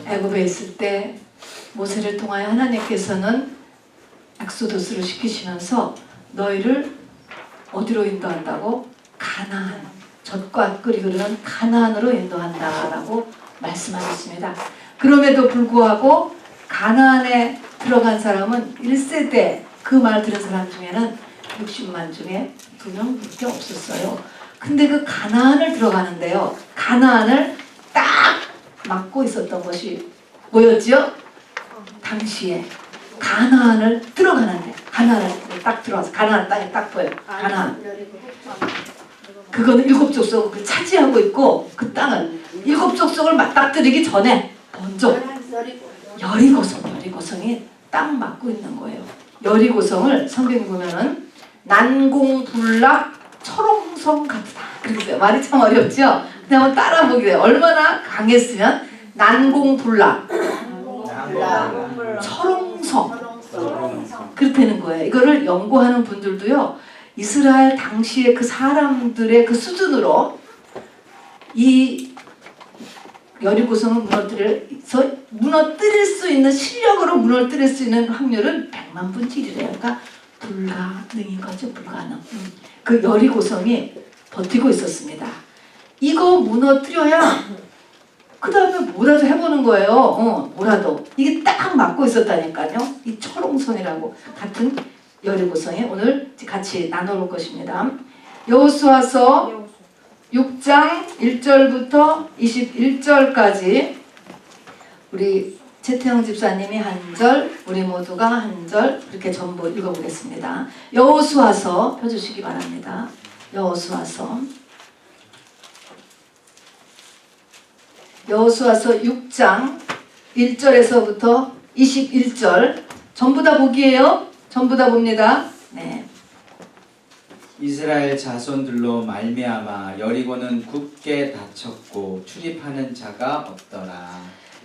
애굽에 있을 때 모세를 통하여 하나님께서는 엑소더스를 시키시면서 너희를 어디로 인도한다고? 가나안, 젖과 꿀이 흐르는 가나안으로 인도한다라고 말씀하셨습니다. 그럼에도 불구하고 가나안에 들어간 사람은 1세대 그 말 들은 사람 중에는 60만 중에 2명밖에 없었어요. 근데 그 가나안을 들어가는데요. 가나안을 딱 막고 있었던 것이 뭐였죠? 당시에 가나안을 들어가는데 가나안을 딱 들어와서 가나안 땅에 딱 보여요. 가나안. 그거는 7 족속을 차지하고 있고 그 땅은 7 족속을 맞닥뜨리기 전에 먼저 여리고성이 딱 막고 있는 거예요. 여리고성을 성경 보면은 난공불락 철옹성 같다. 그렇게 써요. 말이 참 어렵죠? 근데 한번 따라 보게 돼요. 얼마나 강했으면 난공불락 철옹성 그렇다는 거예요. 이거를 연구하는 분들도요. 이스라엘 당시의 그 사람들의 그 수준으로 이 여리고성을 무너뜨릴 수 있는 실력으로 무너뜨릴 수 있는 확률은 100만 분의 1이래요. 그러니까 불가능인 거죠. 불가능. 그 여리고성이 버티고 있었습니다. 이거 무너뜨려야 그 다음에 뭐라도 해보는 거예요. 뭐라도. 이게 딱 막고 있었다니까요. 이 철옹성이라고 같은 여리고성에 오늘 같이 나눠볼 것입니다. 여호수아서 6장 1절부터 21절까지 우리 최태영 집사님이 한 절, 우리 모두가 한 절 이렇게 전부 읽어보겠습니다. 여호수아서 펴주시기 바랍니다. 여호수아서 6장 1절에서부터 21절 전부 다 보기예요. 전부 다 봅니다. 네. 이스라엘 자손들로 말미암아 여리고는 굳게 닫혔고 출입하는 자가 없더라.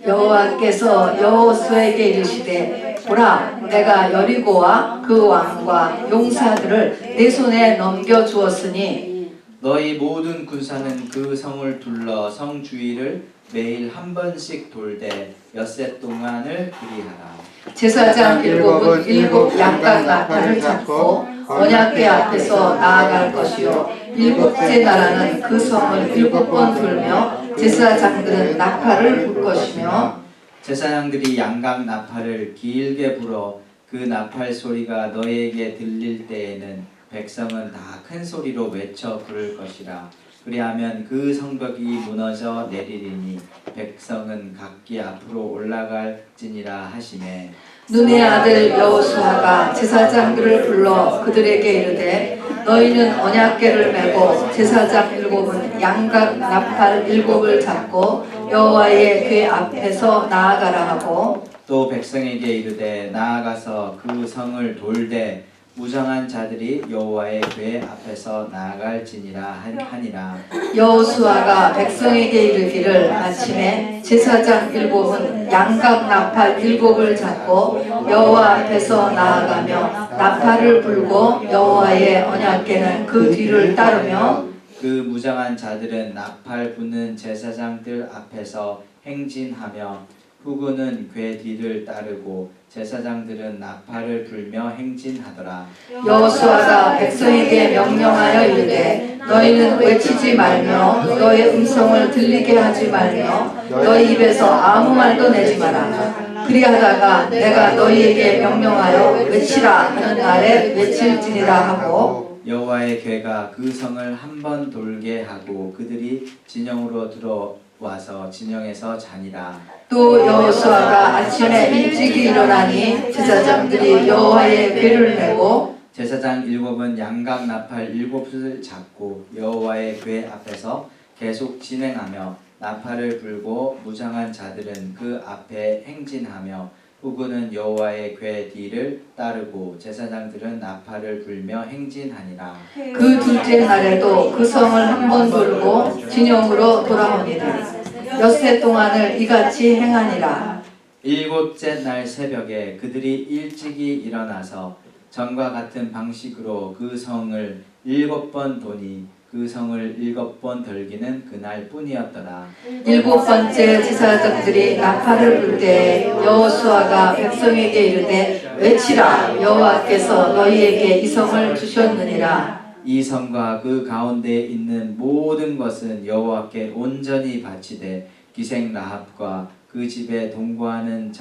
여호와께서 여호수아에게 이르시되 보라 내가 여리고와 그 왕과 용사들을 내 손에 넘겨주었으니 너희 모든 군사는 그 성을 둘러 성 주위를 매일 한 번씩 돌되 엿새 동안을 그리하라. 제사장 7은 7 양각 나팔을 잡고 언약궤 앞에서 나아갈 것이요 7째 나라는 그 성을 7번 돌며 제사장들은 나팔을 불 것이며 제사장들이 양각 나팔을 길게 불어 그 나팔 소리가 너희에게 들릴 때에는 백성은 다 큰 소리로 외쳐 부를 것이라. 그리하면 그 성벽이 무너져 내리리니 백성은 각기 앞으로 올라갈지니라 하시매 눈의 아들 여호수아가 제사장들을 불러 그들에게 이르되 너희는 언약궤를 메고 제사장 7은 양각 나팔 7을 잡고 여호와의 궤 앞에서 나아가라 하고 또 백성에게 이르되 나아가서 그 성을 돌되 무정한 자들이 여호와의 궤 앞에서 나아갈지니라 하니라. 여호수아가 백성에게 이르기를 아침에 제사장 7은 양각 나팔 7을 잡고 여호와 앞에서 나아가며 나팔을 불고 여호와의 언약궤는 그 뒤를 따르며 그 무장한 자들은 나팔 부는 제사장들 앞에서 행진하며 후군은 궤 뒤를 따르고 제사장들은 나팔을 불며 행진하더라. 여호수아가 백성에게 명령하여 이르되 너희는 외치지 말며 너의 음성을 들리게 하지 말며 너희 입에서 아무 말도 내지 마라. 그리하다가 내가 너희에게 명령하여 외치라 하는 날에 외칠지니라 하고 여호와의 궤가 그 성을 한 번 돌게 하고 그들이 진영으로 들어와서 진영에서 자니라. 또 여호수아가 아침에 일찍이 일어나니 제사장들이 여호와의 궤를 메고 제사장 7은 양각 나팔 7을 잡고 여호와의 궤 앞에서 계속 진행하며 나팔을 불고 무장한 자들은 그 앞에 행진하며 후군은 여호와의 궤 뒤를 따르고 제사장들은 나팔을 불며 행진하니라. 그 둘째 날에도 그 성을 한 번 돌고 진영으로 돌아오니라. 엿새 동안을 이같이 행하니라. 7째 날 새벽에 그들이 일찍이 일어나서 전과 같은 방식으로 그 성을 7번 도니 그 그 성을 7번 덜기는 그날 뿐이었더라. 7번째 제사장들이 나팔을 불 때 여호수아가 백성에게 이르되 외치라 여호와께서 너희에게 이 성을 주셨느니라. 이 성과 그 가운데 있는 모든 것은 여호와께 온전히 바치되 기생 라합과 그 집에 동거하는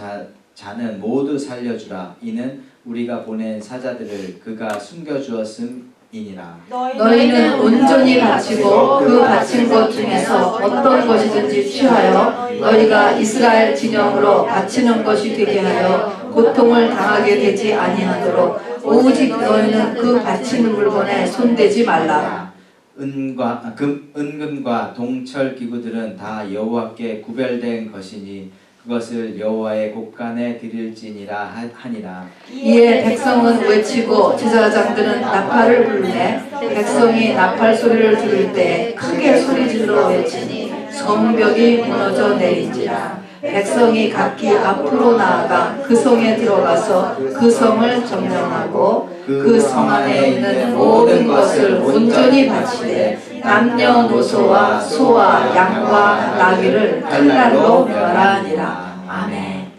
자는 모두 살려주라. 이는 우리가 보낸 사자들을 그가 숨겨주었음이니라. 너희는 온전히 바치고 그 바친 것 중에서 어떤 것이든지 취하여 너희가 이스라엘 진영으로 바치는 것이 되게 하여 고통을 당하게 되지 아니하도록 오직 너희는 그 바치는 물건에 손대지 말라. 은금과 동철 기구들은 다 여호와께 구별된 것이니 그것을 여호와의 곳간에 드릴지니라 하니라. 이에 백성은 외치고 제사장들은 나팔을 부르매 백성이 나팔 소리를 들을 때 크게 소리질러 외치니 성벽이 무너져 내린지라. 백성이 각기 앞으로 나아가 그 성에 들어가서 그 성을 점령하고 그 성 안에 있는 모든 것을 온전히 바치되 남녀노소와 소와 양과 나귀를 칼날로 멸하니라. 아멘.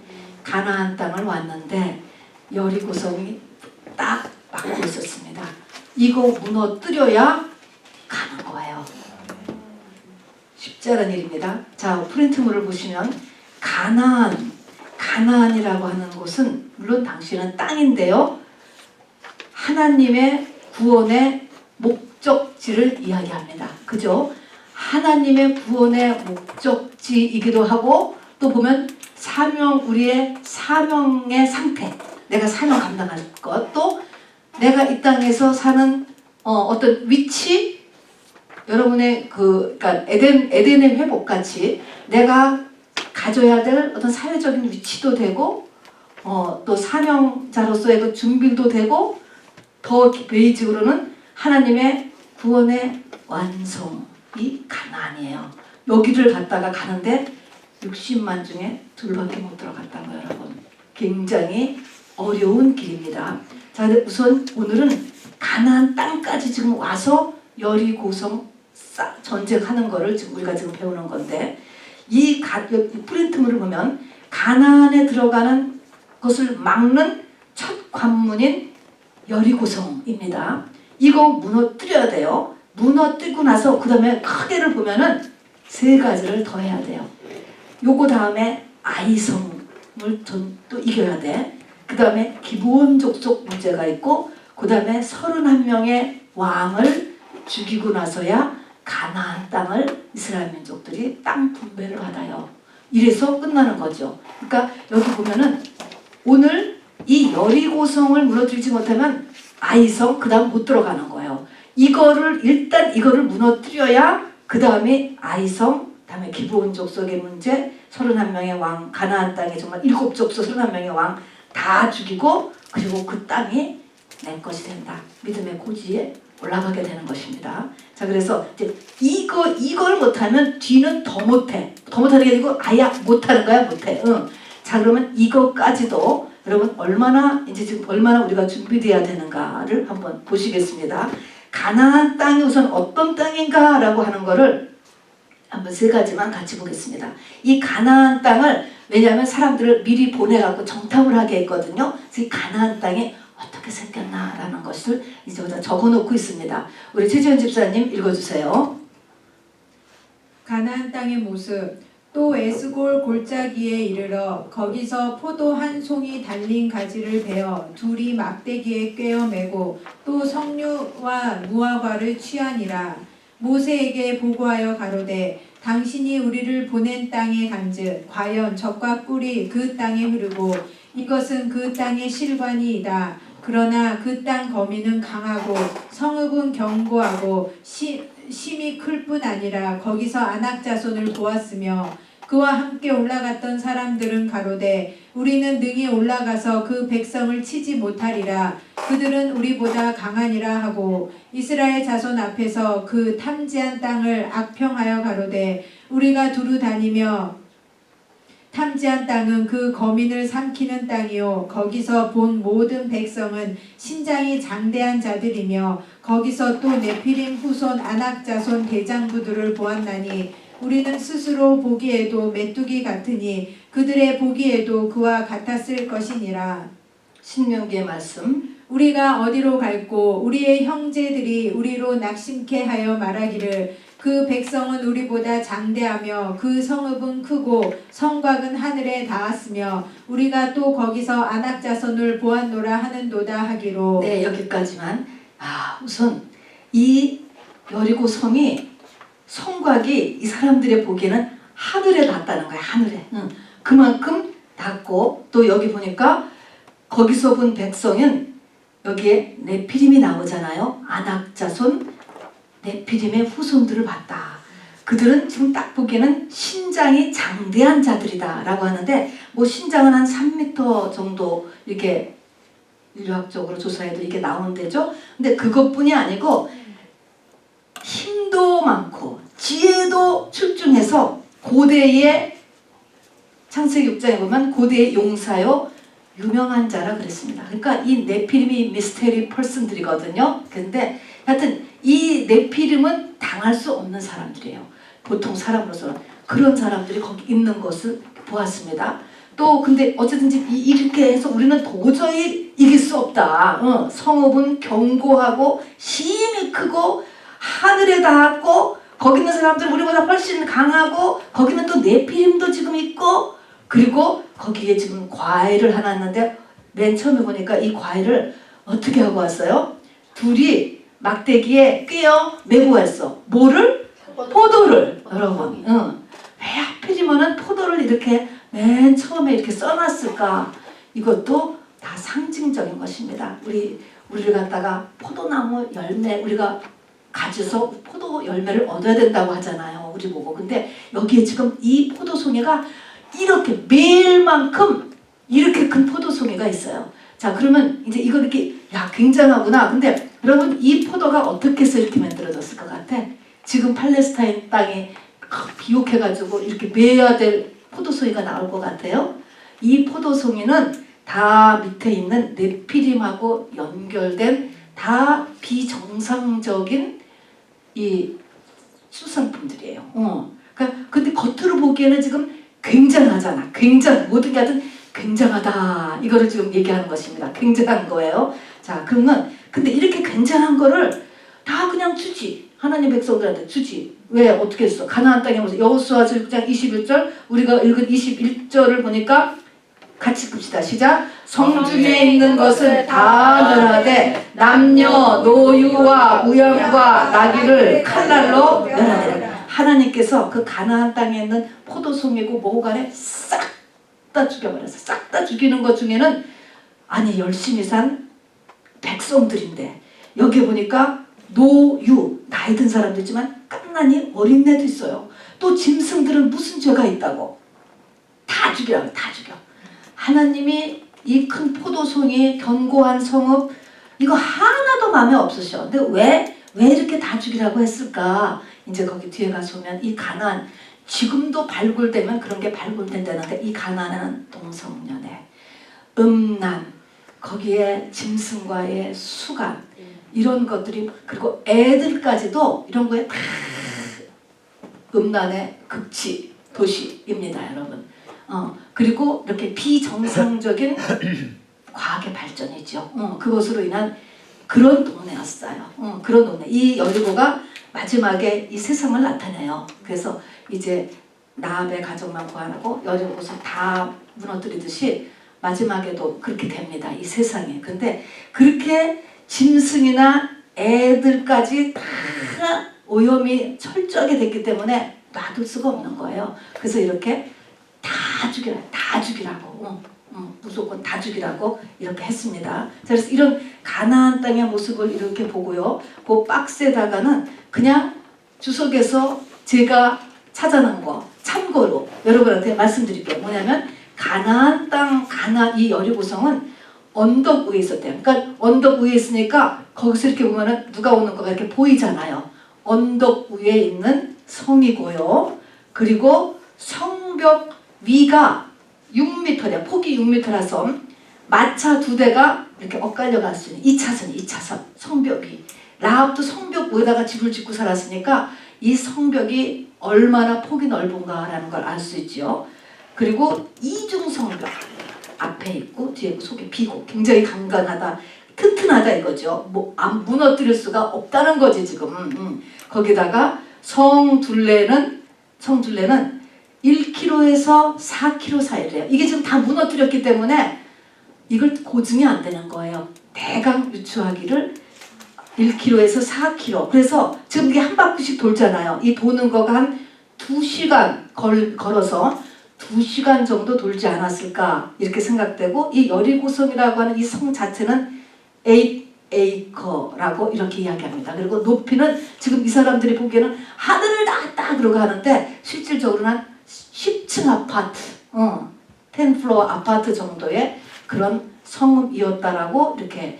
가나안 땅을 왔는데 여리고성이 딱 막고 있었습니다. 이거 무너뜨려야 가는 거예요. 쉽지 않은 일입니다. 자, 프린트물을 보시면 가나안이라고 하는 곳은 물론 당시는 땅인데요. 하나님의 구원의 목적지를 이야기합니다. 그죠? 하나님의 구원의 목적지이기도 하고 또 보면 우리의 사명의 상태, 내가 사명 감당할 것, 또 내가 이 땅에서 사는 어떤 위치, 여러분의 그러니까 에덴의 회복같이 내가 가져야 될 어떤 사회적인 위치도 되고 또 사명자로서의 그 준비도 되고 더 베이직으로는 하나님의 구원의 완성이 가나안이에요. 여기를 갔다가 가는데 60만 중에 2밖에 못 들어갔다는 거예요, 여러분. 굉장히 어려운 길입니다. 자, 우선 오늘은 가나안 땅까지 지금 와서 여리고성 전쟁하는 거를 지금 우리가 지금 배우는 건데 이 프린트물을 보면 가나안에 들어가는 것을 막는 첫 관문인 여리고성입니다. 이거 무너뜨려야 돼요. 무너뜨리고 나서 그 다음에 크게를 보면은 3가지를 더 해야 돼요. 요거 다음에 아이성을 또 이겨야 돼. 그 다음에 기브온 족속 문제가 있고 그 다음에 31명의 왕을 죽이고 나서야 가나안 땅을 이스라엘 민족들이 땅 분배를 받아요. 이래서 끝나는 거죠. 그러니까 여기 보면은 오늘 이 여리고성을 무너뜨리지 못하면 아이성 그 다음 못 들어가는 거예요. 일단 이거를 무너뜨려야 그 다음에 아이성, 다음에 기브온 족속의 문제, 31명의 왕, 가나안 땅에 정말 7족속 31명의 왕 다 죽이고 그리고 그 땅이 내 것이 된다. 믿음의 고지에 올라가게 되는 것입니다. 자, 그래서 이제 이걸 못하면 뒤는 더 못해. 더 못하는 게 아니고 아예 못하는 거야, 못해. 응. 자, 그러면 이것까지도 여러분 얼마나 우리가 준비돼야 되는가를 한번 보시겠습니다. 가나안 땅이 우선 어떤 땅인가라고 하는 거를 한번 3가지만 같이 보겠습니다. 이 가나안 땅을 왜냐하면 사람들을 미리 보내갖고 정탐을 하게 했거든요. 그래서 이 가나안 땅이 어떻게 생겼나라는 것을 이제 여기다 적어놓고 있습니다. 우리 최지현 집사님 읽어주세요. 가나안 땅의 모습. 또 에스골 골짜기에 이르러 거기서 포도 한 송이 달린 가지를 베어 둘이 막대기에 꿰어 매고 또 석류와 무화과를 취하니라. 모세에게 보고하여 가로되 당신이 우리를 보낸 땅에 간즉 과연 젖과 꿀이 그 땅에 흐르고 이것은 그 땅의 실관이이다. 그러나 그 땅 거민은 강하고 성읍은 견고하고 심이 클 뿐 아니라 거기서 아낙 자손을 보았으며 그와 함께 올라갔던 사람들은 가로되 우리는 능히 올라가서 그 백성을 치지 못하리라. 그들은 우리보다 강하니라 하고 이스라엘 자손 앞에서 그 탐지한 땅을 악평하여 가로되 우리가 두루 다니며 탐지한 땅은 그 거민을 삼키는 땅이요 거기서 본 모든 백성은 신장이 장대한 자들이며 거기서 또 네피림 후손 아낙 자손 대장부들을 보았나니 우리는 스스로 보기에도 메뚜기 같으니 그들의 보기에도 그와 같았을 것이니라. 신명기의 말씀. 우리가 어디로 갈고 우리의 형제들이 우리로 낙심케 하여 말하기를 그 백성은 우리보다 장대하며 그 성읍은 크고 성곽은 하늘에 닿았으며 우리가 또 거기서 아낙 자손을 보았노라 하는도다 하기로. 네, 여기까지만. 우선 이 여리고 성이 성곽이 이 사람들의 보기에는 하늘에 닿았다는 거야. 하늘에. 그만큼 닿고 또 여기 보니까 거기서 본 백성은 여기에 네피림이 나오잖아요. 아낙 자손 네피림의 후손들을 봤다. 그들은 지금 딱 보기에는 신장이 장대한 자들이다 라고 하는데 뭐 신장은 한 3m 정도 이렇게 인류학적으로 조사해도 이게 나오는데죠. 근데 그것뿐이 아니고 힘도 많고 지혜도 출중해서 고대의 창세기 6장에 보면 고대의 용사요 유명한 자라 그랬습니다. 그러니까 이 네피림이 미스테리 퍼슨들이거든요. 근데 하여튼 이 네피림은 당할 수 없는 사람들이에요. 보통 사람으로서는 그런 사람들이 거기 있는 것을 보았습니다. 또 근데 어쨌든지 이렇게 해서 우리는 도저히 이길 수 없다. 성읍은 견고하고 힘이 크고 하늘에 닿았고 거기 있는 사람들은 우리보다 훨씬 강하고 거기는 또 네피림도 지금 있고 그리고 거기에 지금 과일을 하나 했는데 맨 처음에 보니까 이 과일을 어떻게 하고 왔어요? 둘이 막대기에 꿰어 메고 왔어. 뭐를? 포도를. 여러분. 왜 하필이면은 포도를 이렇게 맨 처음에 이렇게 써놨을까? 이것도 다 상징적인 것입니다. 우리를 갖다가 포도나무 열매 우리가 가져서 포도 열매를 얻어야 된다고 하잖아요. 우리 보고. 근데 여기에 지금 이 포도송이가 이렇게 매일만큼 이렇게 큰 포도송이가 있어요. 자, 그러면 이제 이거 이렇게 굉장하구나. 근데 여러분 이 포도가 어떻게 해서 이렇게 만들어졌을 것 같아? 지금 팔레스타인 땅에 비옥해가지고 이렇게 매야 될 포도송이가 나올 것 같아요. 이 포도송이는 다 밑에 있는 네피림하고 연결된 다 비정상적인 이 수상품들이에요. 그러니까 근데 겉으로 보기에는 지금 굉장하잖아. 모든 게 하여튼 굉장하다. 이거를 지금 얘기하는 것입니다. 굉장한 거예요. 자, 그러면 근데 이렇게 굉장한 거를 다 그냥 주지. 하나님 백성들한테 주지. 왜? 어떻게 했어? 가나안 땅에 보세요. 여호수아 6장 21절 우리가 읽은 21절을 보니까 같이 봅시다. 시작. 성중에 있는 것은 다 멸하되 남녀 노유와 우양과 나귀를 칼날로 멸하되 하나님께서 그 가나안 땅에 있는 포도송이고 뭐고 간에 싹 다 죽여버렸어. 싹 다 죽이는 것 중에는 아니 열심히 산 백성들인데 여기 보니까 노유 나이 든 사람도 있지만 갓난이 어린애도 있어요. 또 짐승들은 무슨 죄가 있다고 다 죽이라고. 다 죽여. 하나님이 이 큰 포도송이 견고한 성읍 이거 하나도 마음에 없으셔. 근데 왜 이렇게 다 죽이라고 했을까? 이제 거기 뒤에 가서 보면 이 가나안 지금도 발굴되면 그런 게 발굴된다는데 이 가나안은 동성연애, 음란, 거기에 짐승과의 수간 이런 것들이 그리고 애들까지도 이런 거에 다 음란의 극치 도시입니다, 여러분. 그리고 이렇게 비정상적인 과학의 발전이죠. 그것으로 인한 그런 동네였어요. 그런 동네. 이 여리고가 마지막에 이 세상을 나타내요. 그래서 이제 나합의 가족만 구하고 여리고서 다 무너뜨리듯이 마지막에도 그렇게 됩니다. 이 세상에. 근데 그렇게 짐승이나 애들까지 다 오염이 철저하게 됐기 때문에 놔둘 수가 없는 거예요. 그래서 이렇게 다 죽이라고 무조건 다 죽이라고 이렇게 했습니다. 그래서 이런 가나안 땅의 모습을 이렇게 보고요. 그 박스에다가는 그냥 주석에서 제가 찾아낸 거 참고로 여러분한테 말씀드릴게요. 뭐냐면 가나안 땅 이 여리고성은 언덕 위에 있었대요. 그러니까 언덕 위에 있으니까 거기서 이렇게 보면은 누가 오는 거가 이렇게 보이잖아요. 언덕 위에 있는 성이고요. 그리고 성벽 위가 6m래. 폭이 6m라서 마차 2대가 이렇게 엇갈려 갈 수 있는 2차선 성벽이. 라합도 성벽 위에다가 집을 짓고 살았으니까 이 성벽이 얼마나 폭이 넓은가라는 걸 알 수 있죠. 그리고 이중 성벽 앞에 있고 뒤에 있고 속에 비고 굉장히 강간하다 튼튼하다 이거죠. 뭐 안 무너뜨릴 수가 없다는 거지 지금. 거기다가 성둘레는 1km에서 4km 사이래요. 이게 지금 다 무너뜨렸기 때문에 이걸 고증이 안 되는 거예요. 대강 유추하기를 1km에서 4km. 그래서 지금 이게 한 바퀴씩 돌잖아요. 이 도는 거가 한 2시간 걸어서 2시간 정도 돌지 않았을까 이렇게 생각되고, 이 여리고성이라고 하는 이 성 자체는 8에이커라고 이렇게 이야기합니다. 그리고 높이는 지금 이 사람들이 보기에는 하늘을 닿았다 그러고 하는데 실질적으로는 한 10층 아파트, 10플로어 아파트 정도의 그런 성읍이었다라고 이렇게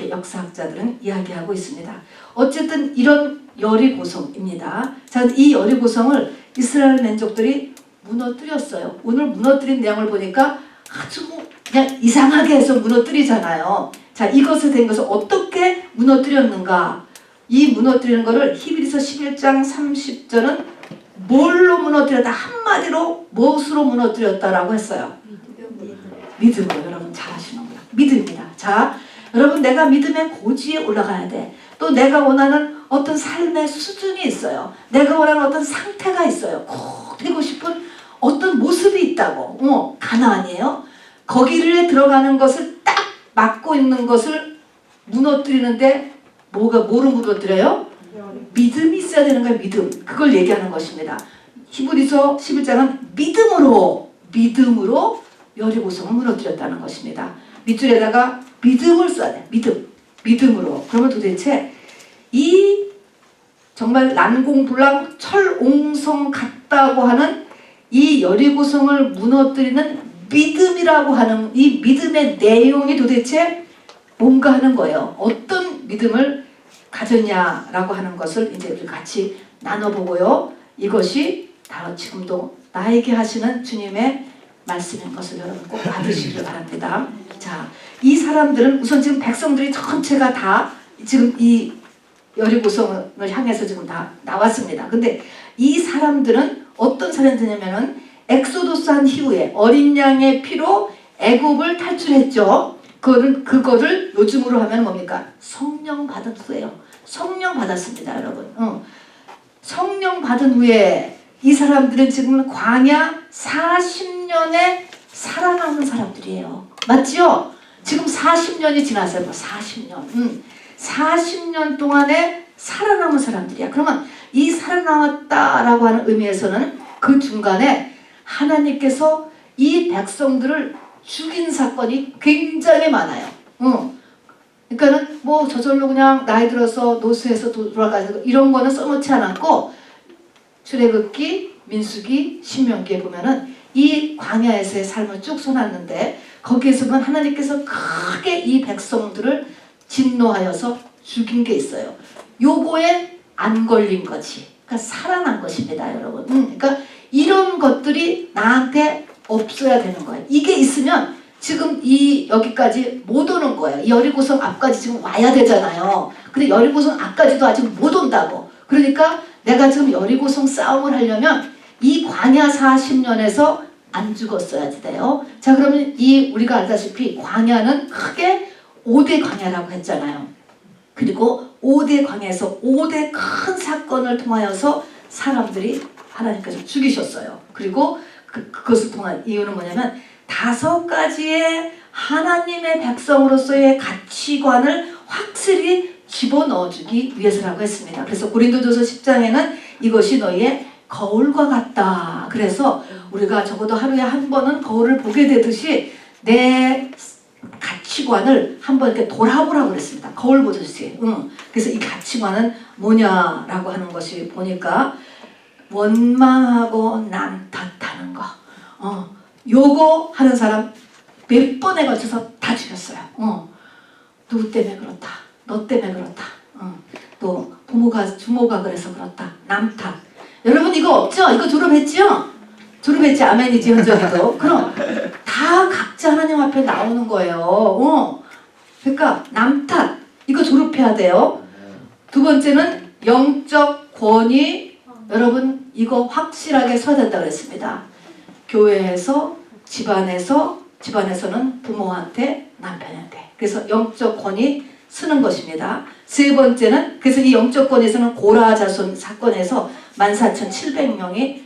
역사학자들은 이야기하고 있습니다. 어쨌든 이런 여리고성입니다. 자, 이 여리고성을 이스라엘 민족들이 무너뜨렸어요. 오늘 무너뜨린 내용을 보니까 아주 그냥 이상하게 해서 무너뜨리잖아요. 자, 이것에 된 것을 어떻게 무너뜨렸는가? 이 무너뜨리는 것을 히브리서 11장 30절은 뭘로 무너뜨렸다? 한마디로 무엇으로 무너뜨렸다라고 했어요? 믿음으로. 여러분 잘 아시는구나. 믿음이다. 자, 여러분 내가 믿음의 고지에 올라가야 돼. 또 내가 원하는 어떤 삶의 수준이 있어요. 내가 원하는 어떤 상태가 있어요. 꼭 되고 싶은 어떤 모습이 있다고. 가나안이에요. 거기를 들어가는 것을 딱 막고 있는 것을 무너뜨리는데 뭐를 무너뜨려요? 믿음이 있어야 되는 거예요. 믿음. 그걸 얘기하는 것입니다. 히브리서 11장은 믿음으로 여리고성을 무너뜨렸다는 것입니다. 밑줄에다가 믿음을 써야 돼. 믿음으로. 그러면 도대체 이 정말 난공불락 철옹성 같다고 하는 이 여리고성을 무너뜨리는 믿음이라고 하는 이 믿음의 내용이 도대체 뭔가 하는 거예요. 어떤 믿음을 가졌냐라고 하는 것을 이제 우리 같이 나눠보고요. 이것이 바로 지금도 나에게 하시는 주님의 말씀인 것을 여러분 꼭 받으시길 바랍니다. 자, 이 사람들은 우선 지금 백성들이 전체가 다 지금 이 여리고성을 향해서 지금 다 나왔습니다. 근데 이 사람들은 어떤 사람들이냐면은 엑소도스 한 이후에 어린 양의 피로 애굽을 탈출했죠. 그거를 요즘으로 하면 뭡니까? 성령 받은 후에요. 성령 받았습니다, 여러분. 성령 받은 후에 이 사람들은 지금 광야 40년에 살아남은 사람들이에요. 맞지요? 지금 40년이 지났어요. 40년. 40년 동안에 살아남은 사람들이야. 그러면 이 살아남았다라고 하는 의미에서는 그 중간에 하나님께서 이 백성들을 죽인 사건이 굉장히 많아요. 그러니까는 뭐 저절로 그냥 나이 들어서 노스에서 돌아가서 이런 거는 써놓지 않았고, 출애굽기, 민수기, 신명기에 보면은 이 광야에서의 삶을 쭉 써놨는데 거기에서 보면 하나님께서 크게 이 백성들을 진노하여서 죽인 게 있어요. 요거에 안 걸린 거지. 그러니까 살아난 것입니다, 여러분. 그러니까 이런 것들이 나한테 없어야 되는 거예요. 이게 있으면 지금 여기까지 못 오는 거예요. 이 여리고성 앞까지 지금 와야 되잖아요. 근데 여리고성 앞까지도 아직 못 온다고. 그러니까 내가 지금 여리고성 싸움을 하려면 이 광야 40년에서 안 죽었어야지 돼요. 자, 그러면 우리가 알다시피 광야는 크게 5대 광야라고 했잖아요. 그리고 5대 광야에서 5대 큰 사건을 통하여서 사람들이 하나님께서 죽이셨어요. 그리고 그것을 통한 이유는 뭐냐면 5가지의 하나님의 백성으로서의 가치관을 확실히 집어넣어주기 위해서라고 했습니다. 그래서 고린도전서 10장에는 이것이 너희의 거울과 같다. 그래서 우리가 적어도 하루에 한 번은 거울을 보게 되듯이 내 가치관을 한번 이렇게 돌아보라고 그랬습니다. 거울 보듯이. 그래서 이 가치관은 뭐냐라고 하는 것이 보니까 원망하고 남 탓하는 거. 요거 하는 사람 몇 번에 걸쳐서 다 죽였어요. 누구 때문에 그렇다. 너 때문에 그렇다. 또 주모가 그래서 그렇다. 남 탓. 여러분 이거 없죠? 이거 졸업했죠? 졸업했지. 아멘이지 현정이도. 그럼 앞에 나오는 거예요. 그러니까 남탓 이거 졸업해야 돼요. 두 번째는 영적 권위. 여러분 이거 확실하게 써야 된다고 그랬습니다. 교회에서 집안에서는 부모한테 남편한테. 그래서 영적 권위 쓰는 것입니다. 세 번째는 그래서 이 영적 권위에서는 고라 자손 사건에서 14,700명이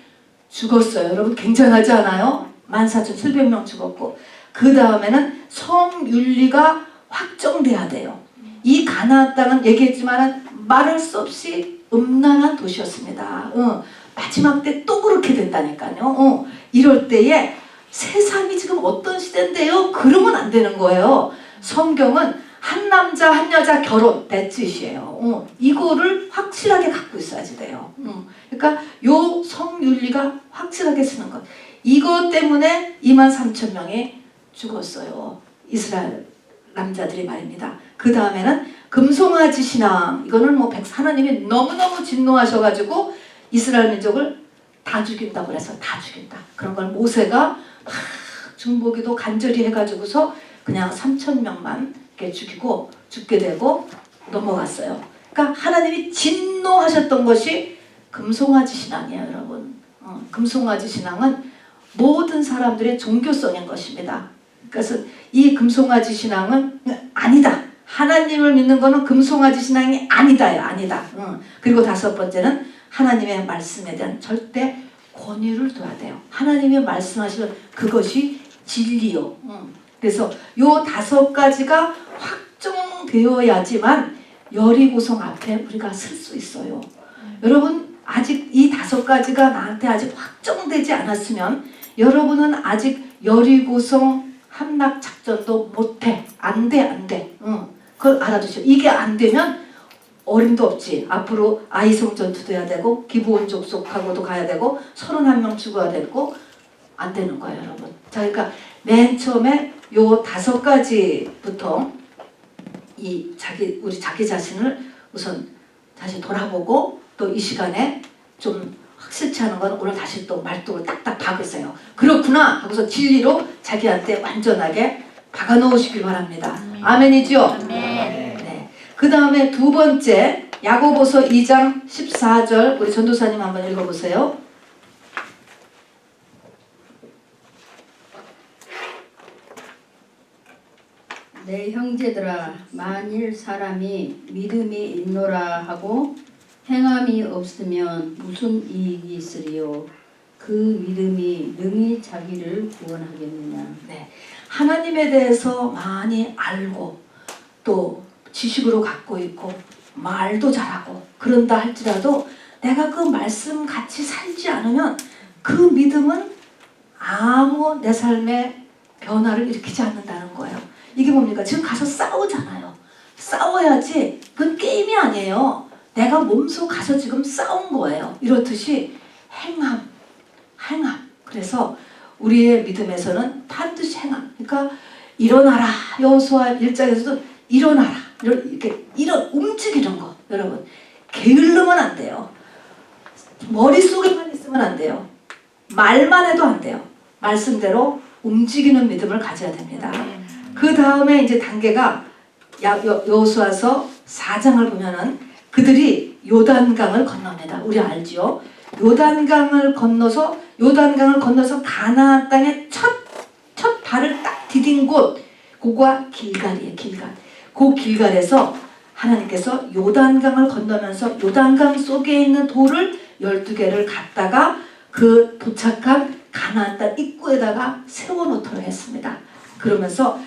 죽었어요. 여러분 굉장하지 않아요? 14,700명 죽었고 그 다음에는 성윤리가 확정돼야 돼요. 이 가나안 땅은 얘기했지만 말할 수 없이 음란한 도시였습니다. 마지막 때 또 그렇게 된다니까요. 이럴 때에 세상이 지금 어떤 시대인데요? 그러면 안 되는 거예요. 성경은 한 남자 한 여자 결혼 that's 이거를 확실하게 갖고 있어야지 돼요. 그러니까 요 성윤리가 확실하게 쓰는 것. 이것 때문에 23,000명이 죽었어요. 이스라엘 남자들이 말입니다. 그 다음에는 금송아지 신앙. 이거는 뭐 하나님이 너무너무 진노하셔가지고 이스라엘 민족을 다 죽인다고 그래서 다 죽인다. 그런 걸 모세가 막 중보기도 간절히 해가지고서 그냥 3,000명만 이렇게 죽이고 죽게 되고 넘어갔어요. 그러니까 하나님이 진노하셨던 것이 금송아지 신앙이에요, 여러분. 금송아지 신앙은 모든 사람들의 종교성인 것입니다. 그래서 이 금송아지 신앙은 아니다. 하나님을 믿는 거는 금송아지 신앙이 아니다요. 아니다. 그리고 다섯 번째는 하나님의 말씀에 대한 절대 권위를 둬야 돼요. 하나님의 말씀하시는 그것이 진리요. 그래서 요 다섯 가지가 확정되어야지만 여리고성 앞에 우리가 설 수 있어요. 여러분 아직 이 다섯 가지가 나한테 아직 확정되지 않았으면 여러분은 아직 여리고성 함락 작전도 못해. 안 돼. 그걸 알아두셔. 이게 안 되면 어림도 없지. 앞으로 아이성 전투도 해야 되고 기브온 족속하고도 가야 되고 31명 죽어야 되고 안 되는 거예요, 여러분. 자, 그러니까 맨 처음에 요 다섯 가지부터 우리 자기 자신을 우선 다시 돌아보고 또 이 시간에 좀 확실치 않은 건 오늘 다시 또 말뚝을 딱딱 박으세요. 그렇구나 하고서 진리로 자기한테 완전하게 박아 놓으시길 바랍니다. 아멘이죠? 네. 그 다음에 두 번째 야고보서 2장 14절 우리 전도사님 한번 읽어보세요. 내 형제들아 만일 사람이 믿음이 있노라 하고 행함이 없으면 무슨 이익이 있으리요. 그 믿음이 능히 자기를 구원하겠느냐. 네. 하나님에 대해서 많이 알고 또 지식으로 갖고 있고 말도 잘하고 그런다 할지라도 내가 그 말씀 같이 살지 않으면 그 믿음은 아무 내 삶에 변화를 일으키지 않는다는 거예요. 이게 뭡니까? 지금 가서 싸우잖아요. 싸워야지. 그건 게임이 아니에요. 내가 몸소 가서 지금 싸운 거예요. 이렇듯이 행함. 그래서 우리의 믿음에서는 반드시 행함. 그러니까 일어나라. 여호수아 1장에서도 일어나라. 이렇게 움직이는 거. 여러분 게을르면 안 돼요. 머릿속에만 있으면 안 돼요. 말만 해도 안 돼요. 말씀대로 움직이는 믿음을 가져야 됩니다. 그 다음에 이제 단계가 여호수아서 4장을 보면은 그들이 요단강을 건넙니다. 우리 알죠? 요단강을 건너서 가나안 땅에 첫 발을 딱 디딘 곳, 그거가 길갈이에요. 길갈. 그 길갈에서 하나님께서 요단강을 건너면서 요단강 속에 있는 돌을 12개를 갖다가 그 도착한 가나안 땅 입구에다가 세워놓도록 했습니다. 그러면서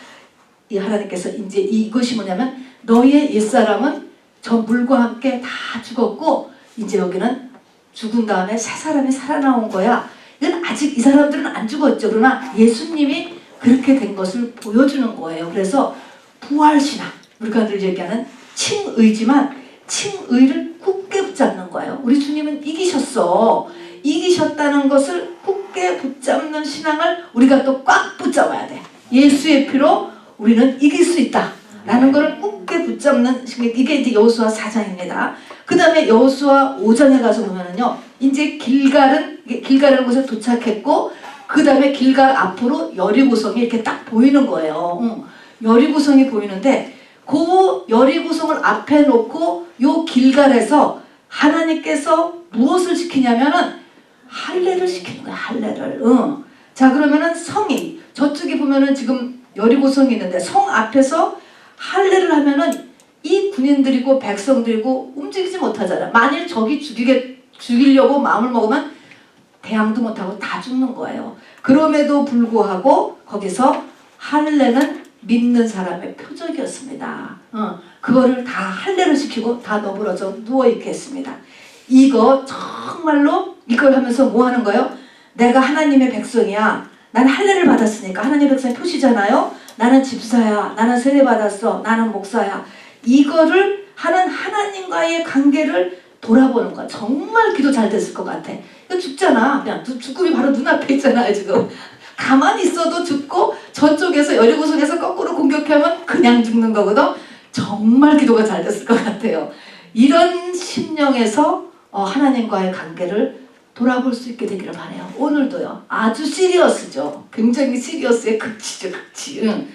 이 하나님께서 이제 이것이 뭐냐면 너희의 옛사람은 저 물과 함께 다 죽었고 이제 여기는 죽은 다음에 새 사람이 살아나온 거야. 이건 아직 이 사람들은 안 죽었죠. 그러나 예수님이 그렇게 된 것을 보여주는 거예요. 그래서 부활신앙, 우리가 늘 얘기하는 칭의지만 칭의를 굳게 붙잡는 거예요. 우리 주님은 이기셨어. 이기셨다는 것을 굳게 붙잡는 신앙을 우리가 또 꽉 붙잡아야 돼. 예수의 피로 우리는 이길 수 있다 라는 걸 굳게 붙잡는 이게 이제 여호수아 4장입니다. 그 다음에 여호수아 5장에 가서 보면은요 이제 길갈은 곳에 도착했고 그 다음에 길갈 앞으로 여리고성이 이렇게 딱 보이는 거예요. 여리고성이 보이는데 그 여리고성을 앞에 놓고 요 길갈에서 하나님께서 무엇을 시키냐면은 할례를 시키는 거야. 할례를. 자, 그러면은 성이 저쪽에 보면은 지금 여리고성이 있는데 성 앞에서 할례를 하면은 이 군인들이고 백성들이고 움직이지 못하잖아. 만일 적이 죽이려고 마음을 먹으면 대항도 못하고 다 죽는 거예요. 그럼에도 불구하고 거기서 할례는 믿는 사람의 표적이었습니다. 그거를 다 할례를 시키고 다 너부러져 누워있게 했습니다. 이거 정말로 이걸 하면서 뭐 하는 거예요? 내가 하나님의 백성이야. 난 할례를 받았으니까 하나님의 백성의 표시잖아요. 나는 집사야. 나는 세례받았어. 나는 목사야. 이거를 하는 하나님과의 관계를 돌아보는 거야. 정말 기도 잘 됐을 것 같아. 이거 죽잖아. 그냥 죽음이 바로 눈앞에 있잖아요 지금. 가만히 있어도 죽고 저쪽에서 여리고성에서 거꾸로 공격하면 그냥 죽는 거거든. 정말 기도가 잘 됐을 것 같아요. 이런 심령에서 하나님과의 관계를 돌아볼 수 있게 되기를 바라요. 오늘도요. 아주 시리어스죠. 굉장히 시리어스의 극치죠. 극치.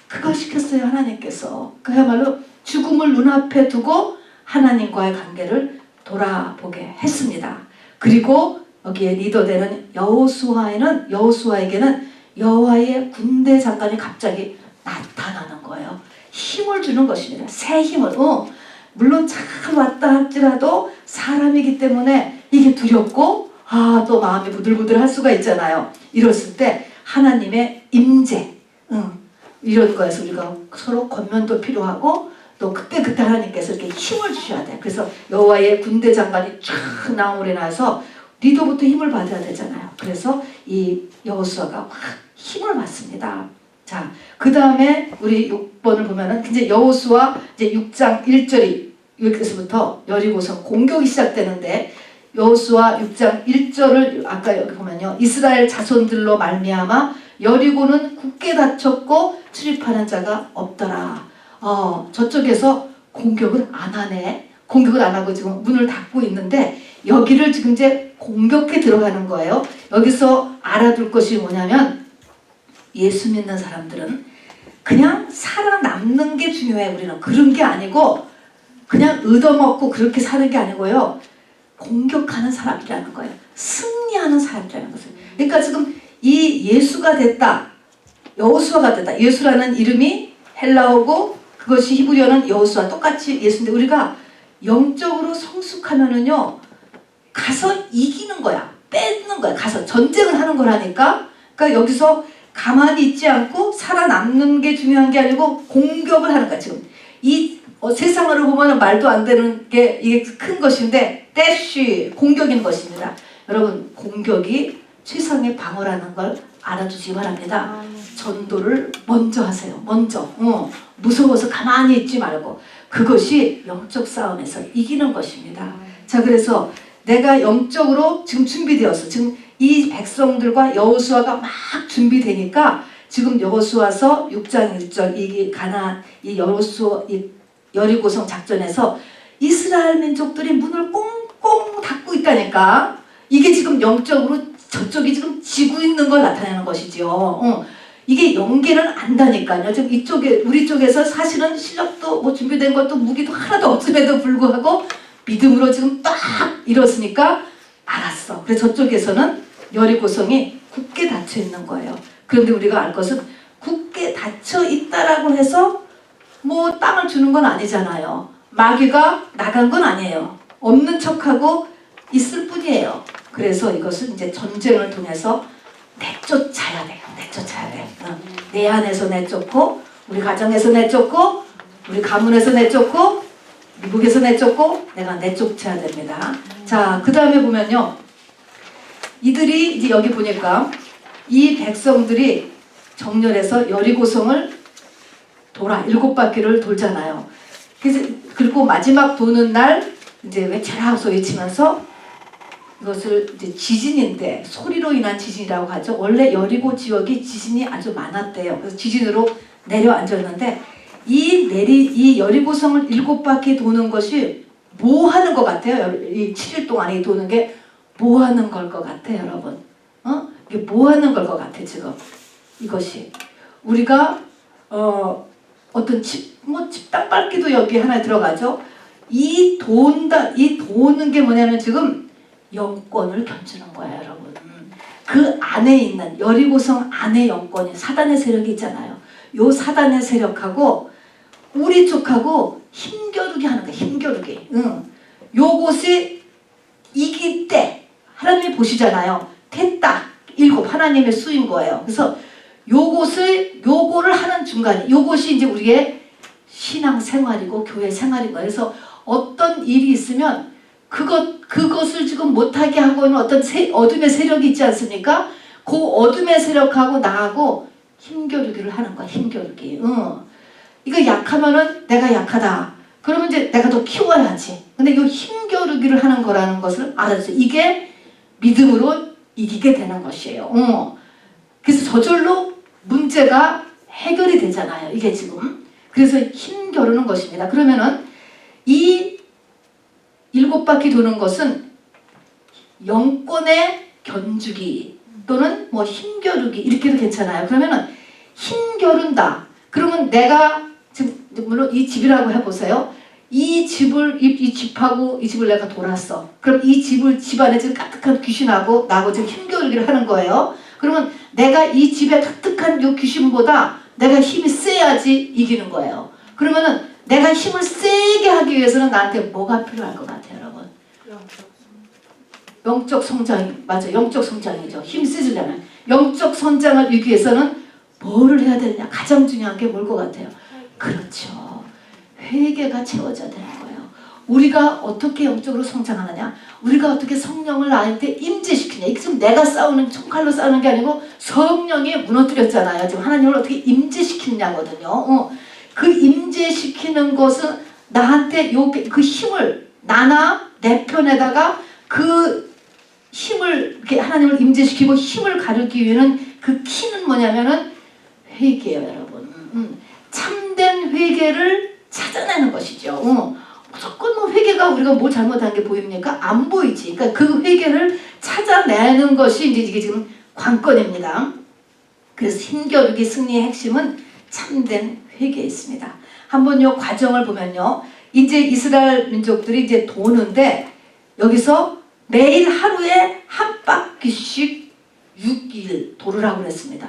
그걸 시켰어요. 하나님께서. 그야말로 죽음을 눈앞에 두고 하나님과의 관계를 돌아보게 했습니다. 그리고 여기에 리더되는 여호수아에게는 여호와의 군대 장관이 갑자기 나타나는 거예요. 힘을 주는 것입니다. 새 힘을. 물론 잘 왔다 할지라도 사람이기 때문에 이게 두렵고 또 마음이 부들부들 할 수가 있잖아요. 이랬을 때 하나님의 임재 이런 거에서 우리가 서로 권면도 필요하고 또 그때 하나님께서 이렇게 힘을 주셔야 돼. 그래서 여호와의 군대 장관이 쫙 나오래 나서 리더부터 힘을 받아야 되잖아요. 그래서 이 여호수아가 확 힘을 받습니다. 자, 그 다음에 우리 6번을 보면은 이제 여호수아 이제 6장 1절이 여기서부터 여리고성 공격이 시작되는데 여호수아 6장 1절을 아까 여기 보면요. 이스라엘 자손들로 말미암아 여리고는 굳게 닫혔고 출입하는 자가 없더라. 저쪽에서 공격은 안 하네. 공격을 안 하고 지금 문을 닫고 있는데 여기를 지금 이제 공격해 들어가는 거예요. 여기서 알아둘 것이 뭐냐면 예수 믿는 사람들은 그냥 살아남는 게 중요해. 우리는 그런 게 아니고 그냥 얻어먹고 그렇게 사는 게 아니고요. 공격하는 사람이라는 거예요. 승리하는 사람이라는 것을. 그러니까 지금 이 예수가 됐다. 여호수아가 됐다. 예수라는 이름이 헬라어고 그것이 히브리어는 여호수아 똑같이 예수인데 우리가 영적으로 성숙하면은요. 가서 이기는 거야. 뺏는 거야. 가서 전쟁을 하는 거라니까. 그러니까 여기서 가만히 있지 않고 살아남는 게 중요한 게 아니고 공격을 하는 거야. 지금 이 세상으로 보면 말도 안 되는 게 이게 큰 것인데 대쉬 공격인 것입니다. 여러분 공격이 세상의 방어라는 걸 알아주시기 바랍니다. 전도를 먼저 하세요. 먼저. 무서워서 가만히 있지 말고 그것이 영적 싸움에서 이기는 것입니다. 자, 그래서 내가 영적으로 지금 준비되었어. 지금 이 백성들과 여호수아가 막 준비되니까 지금 여호수아서 6장 1절 이 가나안 이 여리고성 작전에서 이스라엘 민족들이 문을 꽁꽁 닫고 있다니까. 이게 지금 영적으로 저쪽이 지금 지고 있는 걸 나타내는 것이죠. 이게 연계는 안다니까요. 지금 이쪽에 우리 쪽에서 사실은 실력도 뭐 준비된 것도 무기도 하나도 없음에도 불구하고 믿음으로 지금 딱 일었으니까 알았어. 그래서 저쪽에서는 여리고성이 굳게 닫혀 있는 거예요. 그런데 우리가 알 것은 굳게 닫혀 있다라고 해서 뭐 땅을 주는 건 아니잖아요. 마귀가 나간 건 아니에요. 없는 척하고 있을 뿐이에요. 그래서 이것은 이제 전쟁을 통해서 내쫓아야 돼요. 내쫓아야 돼. 내 안에서 내쫓고 우리 가정에서 내쫓고 우리 가문에서 내쫓고 미국에서 내쫓고 내가 내쫓아야 됩니다. 자, 그 다음에 보면요. 이들이 이제 여기 보니까 이 백성들이 정렬해서 여리고성을 돌아 7바퀴를 돌잖아요. 그래서 그리고 마지막 도는 날 이제 외쳐라 소리치면서 이것을 이제 지진인데 소리로 인한 지진이라고 하죠. 원래 여리고 지역이 지진이 아주 많았대요. 그래서 지진으로 내려앉았는데 이 여리고성을 7바퀴 도는 것이 뭐 하는 것 같아요? 이 7일 동안에 도는 게 뭐 하는 걸 것 같아요, 여러분? 이게 뭐 하는 걸 것 같아 지금 이것이 우리가 어떤 집땅 밟기도 여기 하나 들어가죠. 이 도는 게 뭐냐면 지금 영권을 견주는 거예요, 여러분. 그 안에 있는 여리고성 안에 영권이 사단의 세력이 있잖아요. 요 사단의 세력하고 우리 쪽하고 힘겨루기 하는 거야, 힘겨루기. 요것이 이길 때 하나님이 보시잖아요. 됐다. 7 하나님의 수인 거예요. 그래서 요거를 하는 중간에 요것이 이제 우리의 신앙 생활이고 교회 생활인 거예요. 그래서 어떤 일이 있으면 그것을 지금 못하게 하고 있는 어떤 어둠의 세력이 있지 않습니까? 그 어둠의 세력하고 나하고 힘겨루기를 하는 거야. 힘겨루기. 이거 약하면은 내가 약하다. 그러면 이제 내가 더 키워야지. 근데 이 힘겨루기를 하는 거라는 것을 알았어요. 이게 믿음으로 이기게 되는 것이에요. 그래서 저절로 문제가 해결이 되잖아요. 이게 지금. 그래서 힘겨루는 것입니다. 그러면은 이 7바퀴 도는 것은 영권의 견주기 또는 뭐 힘겨루기 이렇게도 괜찮아요. 그러면은 힘겨룬다. 그러면 내가 지금 물론 이 집이라고 해보세요. 이 집하고 이 집을 내가 돌았어. 그럼 이 집 안에 지금 까뜩한 귀신하고 나하고 지금 힘겨루기를 하는 거예요. 그러면 내가 이 집에 까뜩한 요 귀신보다 내가 힘이 세야지 이기는 거예요. 그러면은 내가 힘을 세게 하기 위해서는 나한테 뭐가 필요할 것 같아요, 여러분? 영적 성장, 맞아, 영적 성장이죠. 힘 세지려면 영적 성장을 이기 위해서는 뭐를 해야 되느냐? 가장 중요한 게 뭘 것 같아요? 그렇죠. 회개가 채워져야 되는 거예요. 우리가 어떻게 영적으로 성장하느냐? 우리가 어떻게 성령을 나한테 임재시키냐? 이게 지금 내가 싸우는 총칼로 싸우는 게 아니고 성령이 무너뜨렸잖아요. 지금 하나님을 어떻게 임재시키느냐거든요. 그 임재시키는 것은 나한테 그 힘을 나나 내 편에다가 그 힘을 이렇게 하나님을 임재시키고 힘을 가르기 위해는 그 키는 뭐냐면은 회개예요, 여러분. 참된 회개를 찾아내는 것이죠. 무조건 뭐 회개가 우리가 뭘 잘못한 게 보입니까? 안 보이지. 그러니까 그 회개를 찾아내는 것이 이제 이게 지금 관건입니다. 그래서 힘겨루기 승리의 핵심은 참된 회개에 있습니다. 한번 요 과정을 보면요. 이제 이스라엘 민족들이 이제 도는데 여기서 매일 하루에 한 바퀴씩 6일 도르라고 그랬습니다.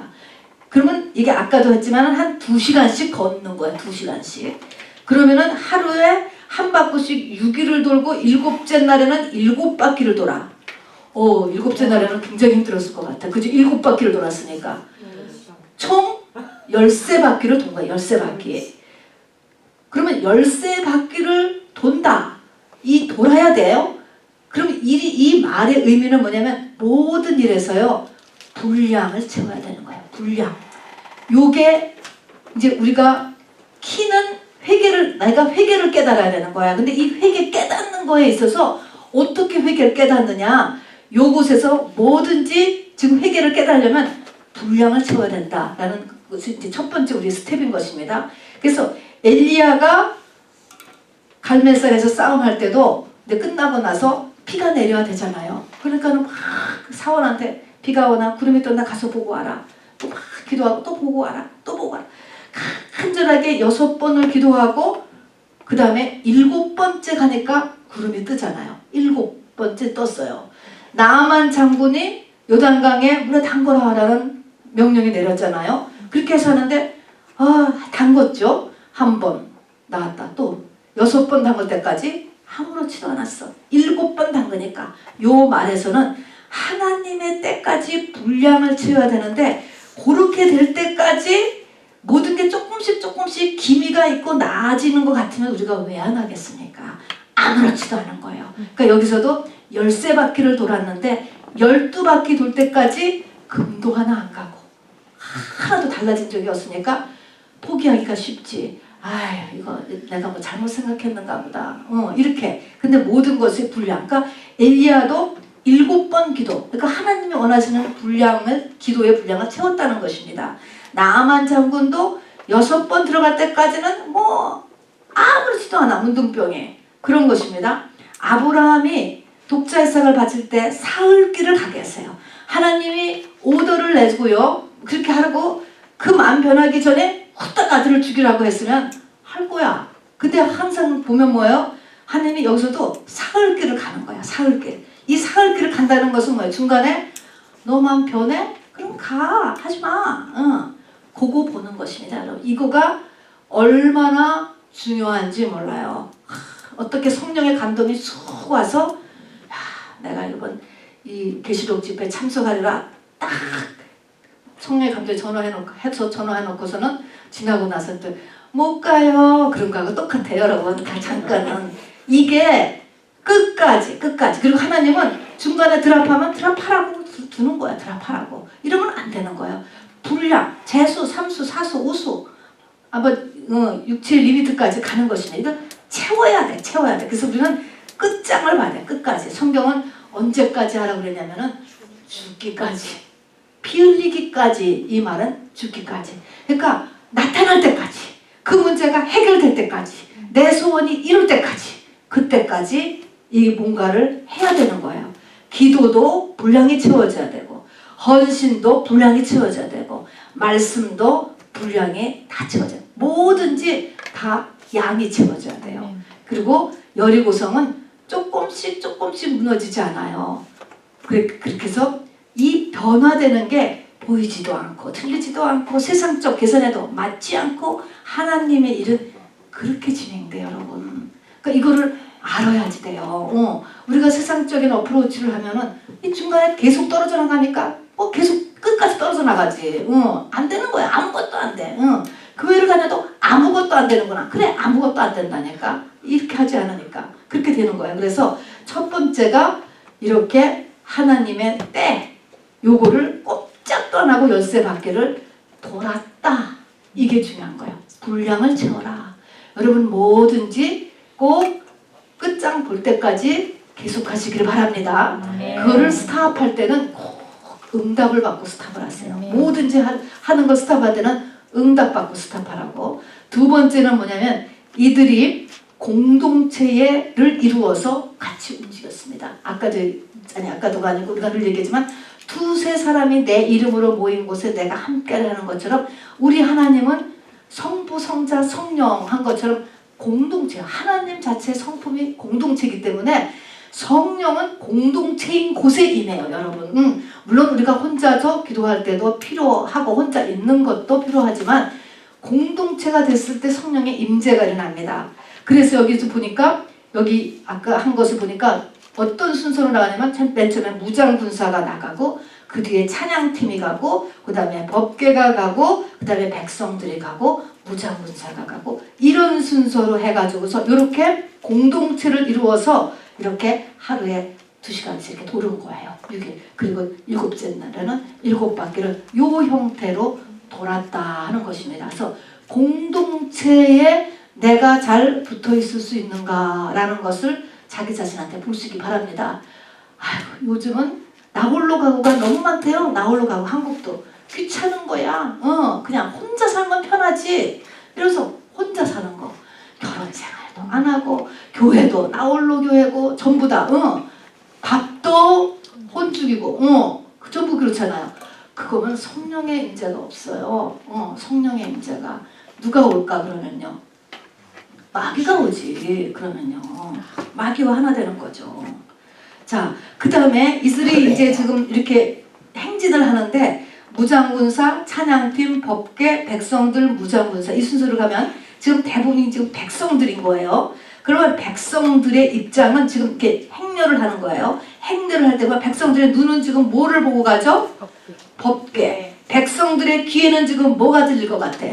그러면 이게 아까도 했지만 한 2시간씩 걷는 거야. 2시간씩. 그러면은 하루에 한 바퀴씩 6일을 돌고 7째 날에는 7바퀴를 돌아. 7째 날에는 굉장히 힘들었을 것 같아. 그죠? 7바퀴를 돌았으니까. 총 13바퀴를 돈 거야. 13바퀴. 그러면 13바퀴를 돈다. 돌아야 돼요. 그럼 이 말의 의미는 뭐냐면 모든 일에서요. 분량을 채워야 되는 거예요. 분량. 요게 이제 우리가 키는 내가 회개를 깨달아야 되는 거야. 근데 이 회개 깨닫는 거에 있어서 어떻게 회개를 깨닫느냐. 요곳에서 뭐든지 지금 회개를 깨달으려면 분량을 채워야 된다라는 것이 이제 첫 번째 우리 스텝인 것입니다. 그래서 엘리야가 갈멜산에서 싸움할 때도 이제 끝나고 나서 비가 내려야 되잖아요. 그러니까는 막 사원한테 비가 오나 구름이 떴나 가서 보고 와라. 또 막 기도하고 또 보고 와라. 또 보고 와라. 간절하게 6번을 기도하고 그 다음에 7번째 가니까 구름이 뜨잖아요. 7번째 떴어요. 나아만 장군이 요단강에 물에 담궈라 하라는 명령이 내렸잖아요. 그렇게 해서 하는데 담궜죠. 1번 나왔다. 또 6번 담글 때까지 아무렇지도 않았어. 7번 담그니까 요 말에서는 하나님의 때까지 분량을 채워야 되는데 그렇게 될 때까지 모든 게 조금씩 기미가 있고 나아지는 것 같으면 우리가 왜 안 하겠습니까? 아무렇지도 않은 거예요. 그러니까 여기서도 13바퀴를 돌았는데 12바퀴 돌 때까지 금도 하나 안 가고 하나도 달라진 적이 없으니까 포기하기가 쉽지. 이거 내가 뭐 잘못 생각했는가 보다. 이렇게. 근데 모든 것이 분량. 그러니까 엘리야도 7번 기도. 그러니까 하나님이 원하시는 기도의 분량을 채웠다는 것입니다. 나아만 장군도 6번 들어갈 때까지는 뭐 아무렇지도 않아. 문둥병에. 그런 것입니다. 아브라함이 독자의상을 바칠 때 사흘길을 가게 했어요. 하나님이 오더를 내고요. 그렇게 하고 그 마음 변하기 전에 후딱 아들을 죽이라고 했으면 할 거야. 근데 항상 보면 뭐예요? 하나님이 여기서도 사흘길을 가는 거야. 사흘길. 이 사흘길을 간다는 것은 뭐예요? 중간에 너만 변해? 그럼 가. 하지 마. 그거 보는 것입니다. 여러분. 이거가 얼마나 중요한지 몰라요. 어떻게 성령의 감동이 쑥 와서 내가 이번 이 계시록 집회 참석하리라 딱 성령의 감독이 전화해놓고서는 지나고 나서 또 못 가요 그런 거하고 똑같아요 여러분. 잠깐은 이게 끝까지 그리고 하나님은 중간에 드랍하면 드랍하라고 두는 거야. 드랍하라고 이러면 안 되는 거예요. 분량 재수 3수 4수 5수 한번 6, 7 리미트까지 가는 것입니다. 이거 채워야 돼. 그래서 우리는 끝장을 봐야 돼. 끝까지. 성경은 언제까지 하라고 그랬냐면은 죽기까지, 피 흘리기까지. 이 말은 죽기까지. 그러니까 나타날 때까지, 그 문제가 해결될 때까지, 내 소원이 이룰 때까지, 그때까지 이 뭔가를 해야 되는 거예요. 기도도 분량이 채워져야 되고, 헌신도 분량이 채워져야 되고, 말씀도 분량이 다 채워져야 돼요. 뭐든지 다 양이 채워져야 돼요. 그리고 여리고성은 조금씩 무너지지 않아요. 그렇게 해서 이 변화되는 게 보이지도 않고 틀리지도 않고 세상적 계산에도 맞지 않고 하나님의 일은 그렇게 진행돼요 여러분. 그러니까 이거를 알아야지 돼요. 우리가 세상적인 어프로치를 하면은 이 중간에 계속 떨어져 나가니까 계속 끝까지 떨어져 나가지. 안 되는 거야. 아무것도 안 돼. 교회를 다녀도 아무것도 안 되는구나. 그래 아무것도 안 된다니까. 이렇게 하지 않으니까 그렇게 되는 거예요. 그래서 첫 번째가 이렇게 하나님의 때 요거를 꼼짝도 안 하고 열쇠 밖에를 돌았다. 이게 중요한 거예요. 분량을 채워라. 여러분 뭐든지 꼭 끝장 볼 때까지 계속하시기를 바랍니다. 그거를 스탑할 때는 꼭 응답을 받고 스탑을 하세요. 뭐든지 하는 거 스탑할 때는 응답받고 스탑하라고. 두 번째는 뭐냐면 이들이 공동체를 이루어서 같이 움직였습니다. 아까도가 아니고 우리가 늘 얘기했지만 두세 사람이 내 이름으로 모인 곳에 내가 함께하는 것처럼 우리 하나님은 성부, 성자, 성령 한 것처럼 공동체, 하나님 자체의 성품이 공동체이기 때문에 성령은 공동체인 곳에 임해요 여러분. 물론 우리가 혼자서 기도할 때도 필요하고 혼자 있는 것도 필요하지만 공동체가 됐을 때 성령의 임재가 일어납니다. 그래서 여기서 보니까 여기 아까 한 것을 보니까 어떤 순서로 나가냐면 맨 처음에 무장군사가 나가고 그 뒤에 찬양팀이 가고 그 다음에 법궤가 가고 그 다음에 백성들이 가고 무장군사가 가고 이런 순서로 해가지고서 이렇게 공동체를 이루어서 이렇게 하루에 2시간씩 이렇게 도는 거예요. 6일. 그리고 7째 날에는 7바퀴를 요 형태로 돌았다 하는 것입니다. 그래서 공동체에 내가 잘 붙어 있을 수 있는가라는 것을 자기 자신한테 보시기 바랍니다. 아이고, 요즘은 나 홀로 가고가 너무 많대요. 나 홀로 가고 한국도 귀찮은 거야. 그냥 혼자 살면 편하지. 이래서 혼자 사는 거. 결혼 생활도 안 하고 교회도 나 홀로 교회고 전부 다 밥도 혼죽이고 전부 그렇잖아요. 그거면 성령의 임재가 없어요. 성령의 임재가 누가 올까 그러면요. 마귀가 오지. 그러면요. 마귀와 하나 되는 거죠. 자, 그 다음에 이슬이 이제 지금 이렇게 행진을 하는데 무장군사, 찬양팀, 법궤, 백성들, 무장군사 이 순서로 가면 지금 대부분이 지금 백성들인 거예요. 그러면 백성들의 입장은 지금 이렇게 행렬을 하는 거예요. 행렬을 할 때만 백성들의 눈은 지금 뭐를 보고 가죠? 법궤. 백성들의 귀에는 지금 뭐가 들릴 것 같아?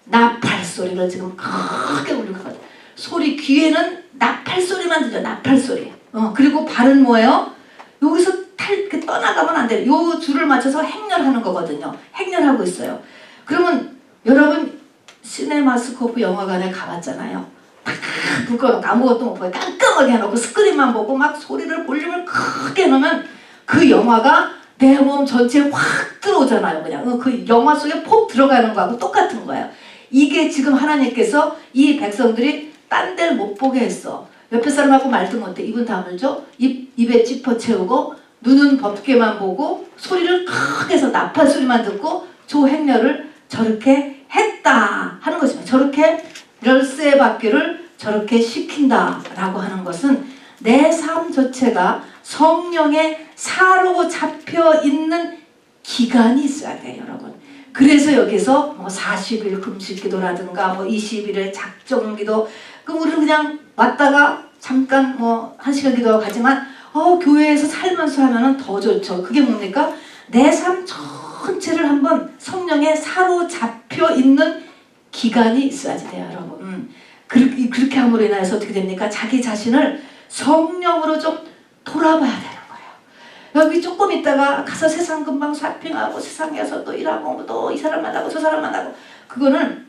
나팔 소리가 지금 크게 울릴 것 같아. 소리 귀에는 나팔 소리만 들려. 나팔 소리. 그리고 발은 뭐예요? 여기서 이렇게 떠나가면 안 돼요. 요 줄을 맞춰서 행렬하는 거거든요. 행렬하고 있어요. 그러면 여러분 시네마스코프 영화관에 가봤잖아요. 탁 불 꺼놓고 아무것도 못 보고 깜깜하게 해놓고 스크린만 보고 막 소리를 볼륨을 크게 해놓으면 그 영화가 내 몸 전체에 확 들어오잖아요. 그냥 그 영화 속에 폭 들어가는 거하고 똑같은 거예요. 이게 지금 하나님께서 이 백성들이 딴 데를 못 보게 했어. 옆에 사람하고 말도 못해. 입은 다물죠. 입에 짚어 채우고 눈은 법게만 보고 소리를 크게 해서 나팔 소리만 듣고 조 행렬을 저렇게 했다 하는 것입니다. 저렇게 열세 바퀴를 저렇게 시킨다라고 하는 것은 내 삶 자체가 성령의 사로잡혀 있는 기간이 있어야 돼요, 여러분. 그래서 여기서 뭐 40일 금식기도라든가 뭐 20일의 작정기도, 그럼 우리는 그냥 왔다가 잠깐 뭐 1시간 기도하고 가지만 교회에서 살면서 하면은 더 좋죠. 그게 뭡니까? 내 삶 전체를 한번 성령에 사로잡혀 있는 기간이 있어야지 돼요, 여러분. 그렇게 함으로 인해서 어떻게 됩니까? 자기 자신을 성령으로 좀 돌아봐야 되는 거예요. 여기 조금 있다가 가서 세상 금방 쇼핑하고 세상에서 또 일하고 또 이 사람 만나고 저 사람 만나고, 그거는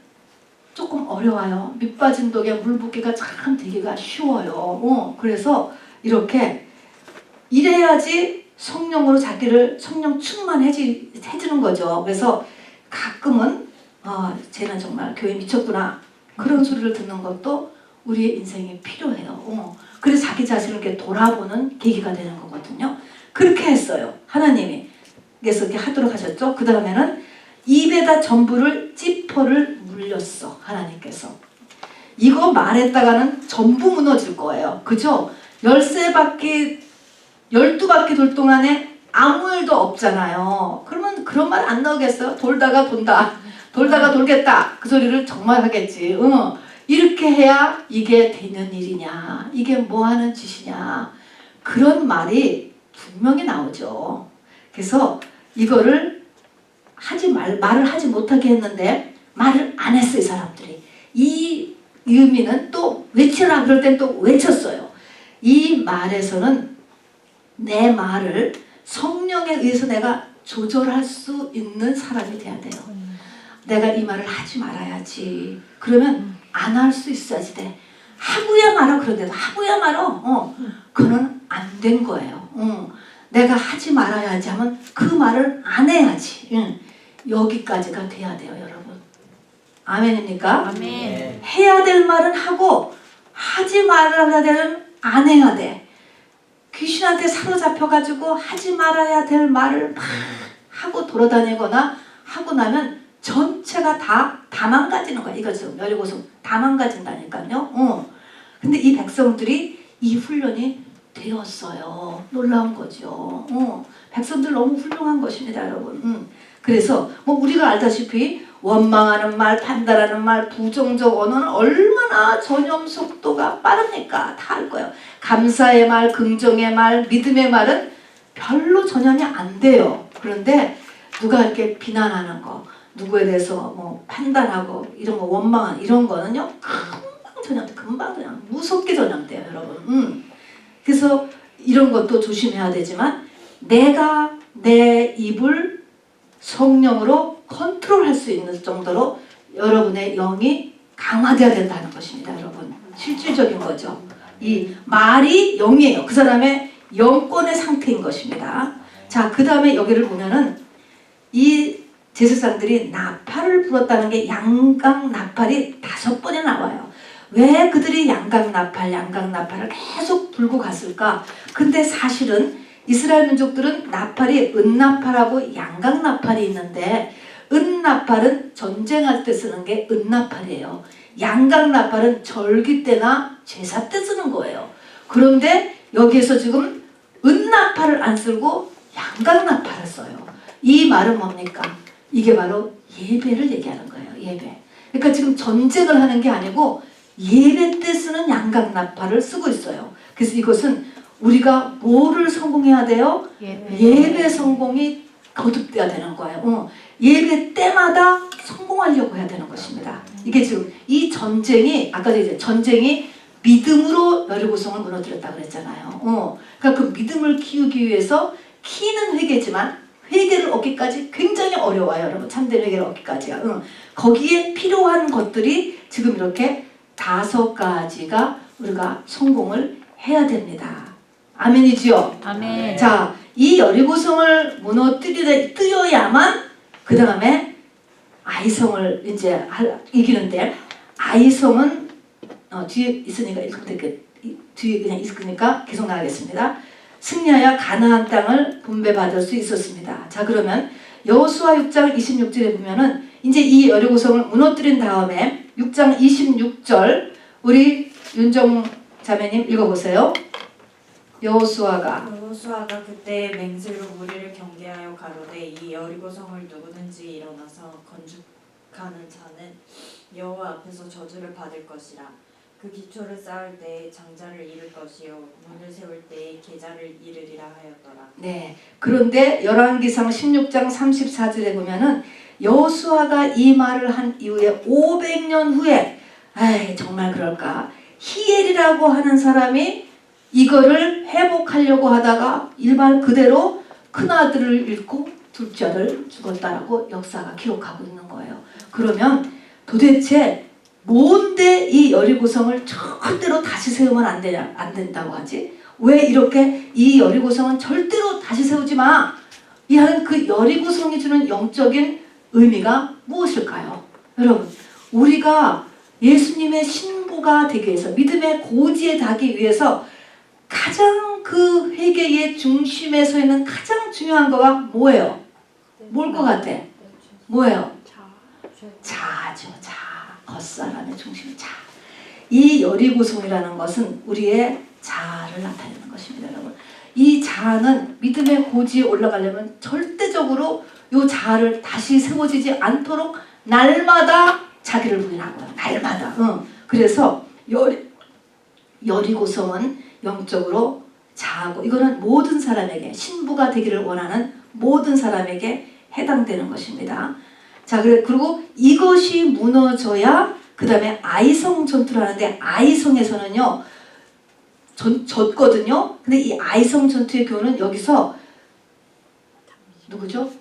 조금 어려워요. 밑 빠진 독에 물 붓기가 참 되기가 쉬워요. 그래서 이렇게 이래야지 성령으로 자기를 성령 충만해지는 거죠. 그래서 가끔은 쟤는 정말 교회 미쳤구나 그런 소리를 듣는 것도 우리의 인생에 필요해요. 그래서 자기 자신을 이렇게 돌아보는 계기가 되는 거거든요. 그렇게 했어요. 하나님이. 그래서 이렇게 하도록 하셨죠. 그 다음에는 입에다 전부를 찌퍼를 물렸어. 하나님께서. 이거 말했다가는 전부 무너질 거예요. 그죠? 13바퀴 12바퀴 돌 동안에 아무 일도 없잖아요. 그러면 그런 말 안 나오겠어요? 돌다가 돈다. 돌다가 돌겠다. 그 소리를 정말 하겠지. 이렇게 해야 이게 되는 일이냐. 이게 뭐 하는 짓이냐. 그런 말이 분명히 나오죠. 그래서 이거를 말을 하지 못하게 했는데 말을 안 했어요, 이 사람들이. 이 의미는 또 외치라 그럴 땐 또 외쳤어요. 이 말에서는 내 말을 성령에 의해서 내가 조절할 수 있는 사람이 돼야 돼요. 내가 이 말을 하지 말아야지. 그러면 안 할 수 있어야지 돼. 하고야 말아. 그런데도 하고야 말아. 그거는 안 된 거예요. 내가 하지 말아야지 하면 그 말을 안 해야지. 여기까지가 돼야 돼요, 여러분. 아멘입니까? 아멘. 해야 될 말은 하고 하지 말아야 되는 안 해야 돼. 귀신한테 사로잡혀가지고 하지 말아야 될 말을 막 하고 돌아다니거나 하고 나면 전체가 다 망가지는 거야. 이것은 멸고성 다 망가진다니까요. 근데 이 백성들이 이 훈련이 되었어요. 놀라운 거죠. 백성들 너무 훌륭한 것입니다, 여러분. 그래서 뭐 우리가 알다시피 원망하는 말, 판단하는 말, 부정적 언어는 얼마나 전염 속도가 빠릅니까? 다 알 거예요. 감사의 말, 긍정의 말, 믿음의 말은 별로 전염이 안 돼요. 그런데 누가 이렇게 비난하는 거, 누구에 대해서 뭐 판단하고 이런 거 원망한 이런 거는요 금방 전염, 무섭게 전염돼요, 여러분. 그래서 이런 것도 조심해야 되지만 내가 내 입을 성령으로 컨트롤할 수 있는 정도로 여러분의 영이 강화되어야 된다는 것입니다, 여러분. 실질적인 거죠. 이 말이 영이에요. 그 사람의 영권의 상태인 것입니다. 자, 그 다음에 여기를 보면은 이 제사장들이 나팔을 불었다는 게 양각 나팔이 5번에 나와요. 왜 그들이 양각 나팔을 계속 불고 갔을까? 근데 사실은 이스라엘 민족들은 나팔이 은나팔하고 양각 나팔이 있는데, 은나팔은 전쟁할 때 쓰는 게 은나팔이에요. 양각 나팔은 절기 때나 제사 때 쓰는 거예요. 그런데 여기에서 지금 은나팔을 안 쓰고 양각 나팔을 써요. 이 말은 뭡니까? 이게 바로 예배를 얘기하는 거예요. 예배. 그러니까 지금 전쟁을 하는 게 아니고 예배 때 쓰는 양각 나팔을 쓰고 있어요. 그래서 이것은 우리가 뭐를 성공해야 돼요? 예배 성공이 거듭돼야 되는 거예요. 예배 때마다 성공하려고 해야 되는 것입니다. 이게 지금 이 전쟁이, 아까 이제 전쟁이 믿음으로 여리고성을 무너뜨렸다고 그랬잖아요. 그러니까 그 믿음을 키우기 위해서 키는 회개지만 회개를 얻기까지 굉장히 어려워요, 여러분. 참된 회개를 얻기까지야. 거기에 필요한 것들이 지금 이렇게 5가지가 우리가 성공을 해야 됩니다. 아멘이지요? 아멘. 자, 이 여리고성을 무너뜨려야만 그 다음에 아이성을 이제 이기는데, 아이성은 뒤에 있으니까 이렇게 뒤에 그냥 있으니까 계속 나가겠습니다. 승리하여 가나안 땅을 분배받을 수 있었습니다. 자, 그러면 여호수아 6장 26절에 보면은 이제 이 여리고성을 무너뜨린 다음에 6장 26절 우리 윤정 자매님 읽어보세요. 여호수아가 여호수아가 그때 맹세로 무리를 경계하여 가로되 이 여리고성을 누구든지 일어나서 건축하는 자는 여호와 앞에서 저주를 받을 것이라. 그 기초를 쌓을 때에 장자를 이룰 것이요 문을 세울 때에 계자를 이르리라 하였더라. 네. 그런데 열왕기상 16장 34절에 보면은 여호수아가 이 말을 한 이후에 500년 후에 아이 정말 그럴까? 히엘이라고 하는 사람이 이거를 회복하려고 하다가 일반 그대로 큰아들을 잃고 둘째 아들 죽었다라고 역사가 기록하고 있는 거예요. 그러면 도대체 뭔데 이 여리고성을 절대로 다시 세우면 안 된다고 하지? 왜 이렇게 이 여리고성은 절대로 다시 세우지 마! 이 하는 그 여리고성이 주는 영적인 의미가 무엇일까요? 여러분, 우리가 예수님의 신부가 되기 위해서 믿음의 고지에 닿기 위해서 가장 그 회개의 중심에 서 있는 가장 중요한 거가 뭐예요? 뭘 것 같아? 뭐예요? 자죠. 자. 겉사람의 중심 자. 이 여리고성이라는 것은 우리의 자아를 나타내는 것입니다, 여러분. 이 자아는 믿음의 고지에 올라가려면 절대적으로 이 자아를 다시 세워지지 않도록 날마다 자기를 부인하고요. 날마다. 그래서 여리고성은 영적으로 자아고 이거는 모든 사람에게 신부가 되기를 원하는 모든 사람에게 해당되는 것입니다. 자, 그리고 이것이 무너져야 그 다음에 아이성 전투를 하는데 아이성에서는요 졌거든요. 근데 이 아이성 전투의 교훈은 여기서 누구죠?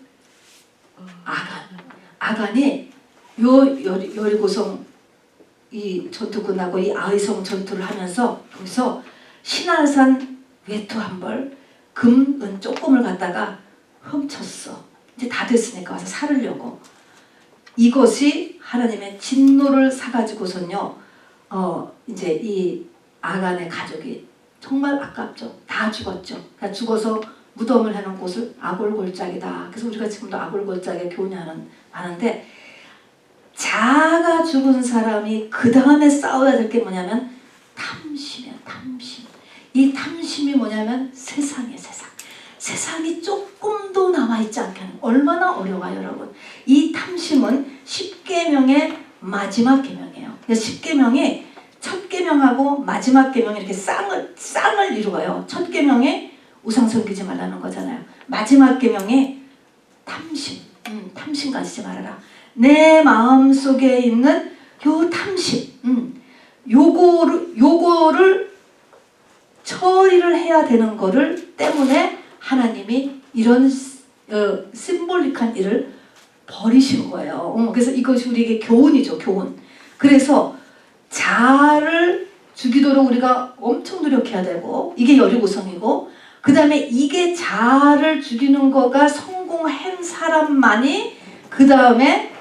아간이 요 여리고성 이 전투 끝나고 이 아이성 전투를 하면서 거기서 신할산 외투 한 벌, 금, 은 조금을 갖다가 훔쳤어. 이제 다 됐으니까 와서 사르려고. 이것이 하나님의 진노를 사가지고선요, 이제 이 아간의 가족이 정말 아깝죠. 다 죽었죠. 그러니까 죽어서 무덤을 해놓은 곳을 아골골짜기다. 그래서 우리가 지금도 아골골짜기 교훈하는데 자아가 죽은 사람이 그 다음에 싸워야 될 게 뭐냐면 탐심이야, 탐심. 이 탐심이 뭐냐면 세상이에요, 세상. 세상이 조금도 남아있지 않게 하는 얼마나 어려워요, 여러분. 이 탐심은 10계명의 마지막 계명이에요. 10계명이 첫 계명하고 마지막 계명이 이렇게 쌍을 이루어요. 첫 계명이 우상 섬기지 말라는 거잖아요. 마지막 계명이 탐심, 탐심 가지지 말아라. 내 마음 속에 있는 요 탐심, 요거를 처리를 해야 되는 거를 때문에 하나님이 이런 심볼릭한 일을 버리신 거예요. 그래서 이것이 우리에게 교훈이죠, 교훈. 그래서 자아를 죽이도록 우리가 엄청 노력해야 되고 이게 여리고성이고 그 다음에 이게 자아를 죽이는 거가 성공한 사람만이 그 다음에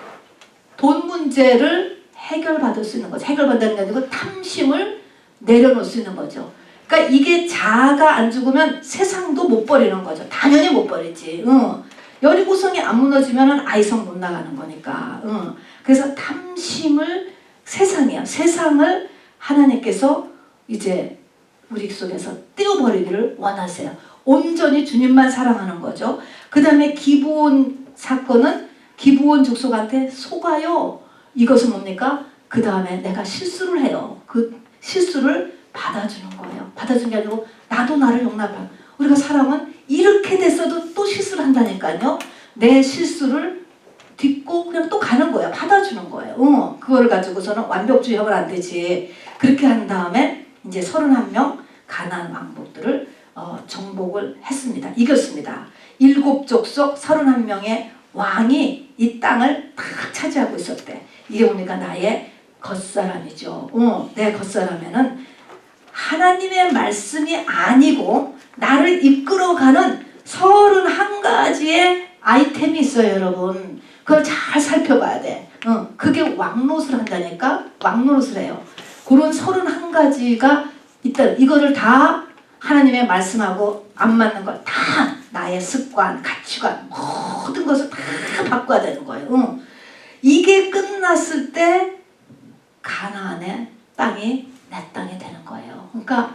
돈 문제를 해결받을 수 있는 거죠. 해결받는 게 아니고 탐심을 내려놓을 수 있는 거죠. 그러니까 이게 자아가 안 죽으면 세상도 못 버리는 거죠. 당연히 못 버리지. 여리고성이 안 무너지면 아이성 못 나가는 거니까. 그래서 탐심을 세상이야. 세상을 하나님께서 이제 우리 속에서 떼어버리기를 원하세요. 온전히 주님만 사랑하는 거죠. 그 다음에 기브온 사건은 기브온 족속한테 속아요. 이것은 뭡니까? 그 다음에 내가 실수를 해요. 그 실수를 받아주는 거예요. 받아주는 게 아니고 나도 나를 용납해. 우리가 사람은 이렇게 됐어도 또 실수를 한다니까요. 내 실수를 딛고 그냥 또 가는 거예요. 받아주는 거예요. 그거를 가지고서는 완벽주의하면 안 되지. 그렇게 한 다음에 이제 31명 가나안 왕복들을 정복을 했습니다. 이겼습니다. 7족속 31명의 왕이 이 땅을 다 차지하고 있었대. 이게 뭡니까? 나의 겉사람이죠. 내 겉사람에는 하나님의 말씀이 아니고 나를 이끌어가는 31가지의 아이템이 있어요, 여러분. 그걸 잘 살펴봐야 돼. 그게 왕노릇을 한다니까? 왕노릇을 해요. 그런 31가지가 일단 이거를 다 하나님의 말씀하고 안 맞는 걸 다 나의 습관, 가치관 모든 것을 다 바꿔야 되는 거예요. 응. 이게 끝났을 때 가나안의 땅이 내 땅이 되는 거예요. 그러니까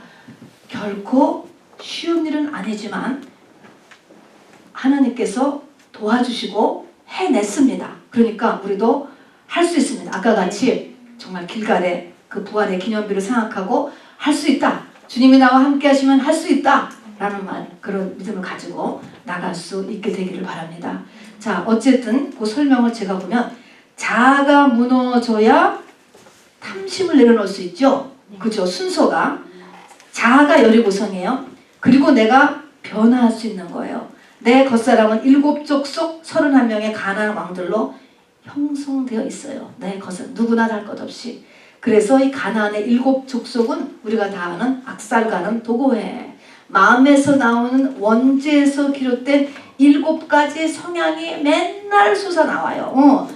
결코 쉬운 일은 아니지만 하나님께서 도와주시고 해냈습니다. 그러니까 우리도 할 수 있습니다. 아까 같이 정말 길갈의 그 부활의 기념비를 생각하고 할 수 있다. 주님이 나와 함께 하시면 할 수 있다. 라는 말, 그런 믿음을 가지고 나갈 수 있게 되기를 바랍니다. 자, 어쨌든 그 설명을 제가 보면 자아가 무너져야 탐심을 내려놓을 수 있죠. 그죠? 순서가. 자아가 여리고성이에요. 그리고 내가 변화할 수 있는 거예요. 내 겉사람은 7족속 31명의 가나안 왕들로 형성되어 있어요. 내 겉은 누구나 할 것 없이. 그래서 이 가나안의 7족속은 우리가 다 아는 악살가는 도고해. 마음에서 나오는 원죄에서 비롯된 7가지 성향이 맨날 솟아나와요.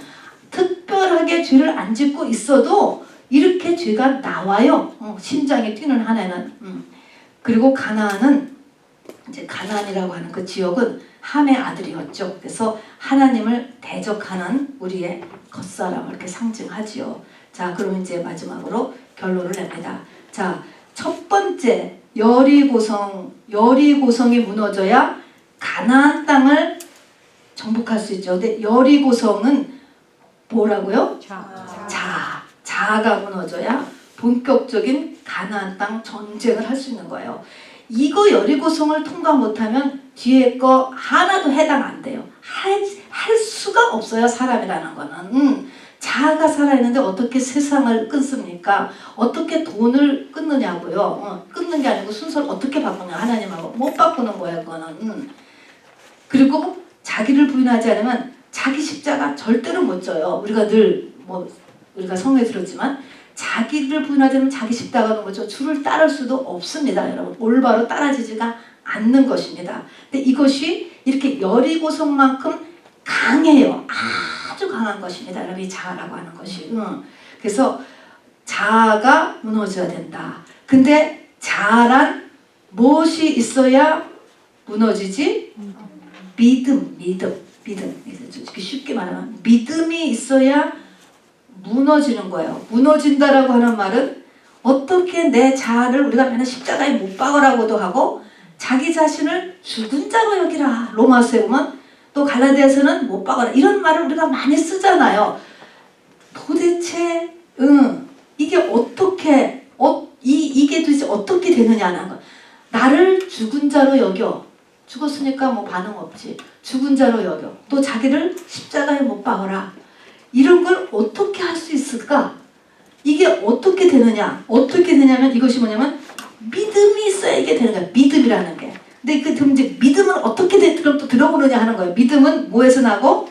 특별하게 죄를 안 짓고 있어도 이렇게 죄가 나와요. 심장이 뛰는 한 해는. 그리고 가나안은 이제 가나안이라고 하는 그 지역은 함의 아들이었죠. 그래서 하나님을 대적하는 우리의 겉사람을 이렇게 상징하지요. 자, 그럼 이제 마지막으로 결론을 냅니다. 자, 첫 번째 여리고성이 무너져야 가나안 땅을 정복할 수 있죠. 근데 여리고성은 뭐라고요? 자아가 무너져야 본격적인 가나안 땅 전쟁을 할 수 있는 거예요. 이거 여리고성을 통과 못하면 뒤에 거 하나도 해당 안 돼요. 할 수가 없어요. 사람이라는 거는. 자아가 살아있는데 어떻게 세상을 끊습니까? 어떻게 돈을 끊느냐고요. 끊는 게 아니고 순서를 어떻게 바꾸냐. 하나님하고 못 바꾸는 거예요. 그거는. 그리고 자기를 부인하지 않으면 자기 십자가 절대로 못 져요. 우리가 늘 우리가 성경에 들었지만 자기를 부인하지 않으면 자기 십자가는 뭐죠? 주를 따를 수도 없습니다. 여러분. 올바로 따라지지가 않는 것입니다. 근데 이것이 이렇게 여리고성만큼 강해요. 아주 강한 것입니다. 여러분, 이 자아라고 하는 것이. 그래서 자아가 무너져야 된다. 근데 자아란 무엇이 있어야 무너지지? 믿음. 쉽게 말하면 믿음이 있어야 무너지는 거예요. 무너진다라고 하는 말은 어떻게 내 자아를 우리가 맨날 십자가에 못 박으라고도 하고 자기 자신을 죽은 자로 여기라. 로마서에 보면 또 갈라디아서는 못 박아라. 이런 말을 우리가 많이 쓰잖아요. 도대체 이게 어떻게 이게 도대체 어떻게 되느냐는 거. 나를 죽은 자로 여겨. 죽었으니까 뭐 반응 없지. 죽은 자로 여겨. 또 자기를 십자가에 못 박아라. 이런 걸 어떻게 할 수 있을까? 이게 어떻게 되느냐? 어떻게 되냐면 이것이 뭐냐면 믿음이 있어야 이게 되는 거야. 믿음이라는 게. 근데 그 믿음은 어떻게 그럼 또 들어보느냐 하는 거예요. 믿음은 뭐에서 나고?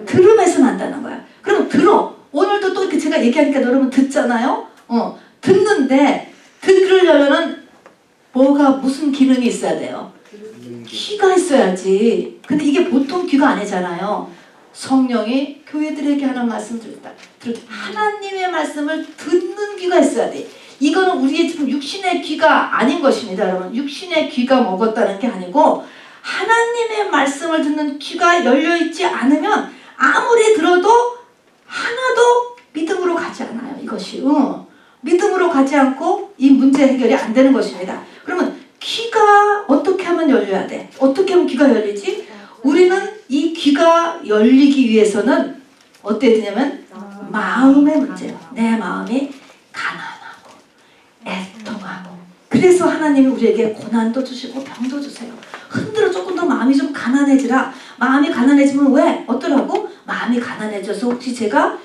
들음에서 난다는 거야. 그럼 들어. 오늘도 또 이렇게 제가 얘기하니까 여러분 듣잖아요. 듣는데 들으려면은 무슨 기능이 있어야 돼요? 귀가 있어야지. 근데 이게 보통 귀가 아니잖아요. 성령이 교회들에게 하는 말씀 들을 때 하나님의 말씀을 듣는 귀가 있어야 돼. 이거는 우리의 지금 육신의 귀가 아닌 것입니다. 여러분, 육신의 귀가 먹었다는 게 아니고 하나님의 말씀을 듣는 귀가 열려있지 않으면 아무리 들어도 하나도 믿음으로 가지 않아요. 이것이 믿음으로 가지 않고 이 문제 해결이 안 되는 것입니다. 그러면 귀가 어떻게 하면 열려야 돼? 어떻게 하면 귀가 열리지? 우리는 이 귀가 열리기 위해서는 어때야 되냐면 마음의 문제예요. 내 마음이 가난하고 애통하고. 그래서 하나님이 우리에게 고난도 주시고 병도 주세요. 흔들어 조금 더 마음이 좀 가난해지라. 마음이 가난해지면 왜? 어떠라고? 마음이 가난해져서 혹시 제가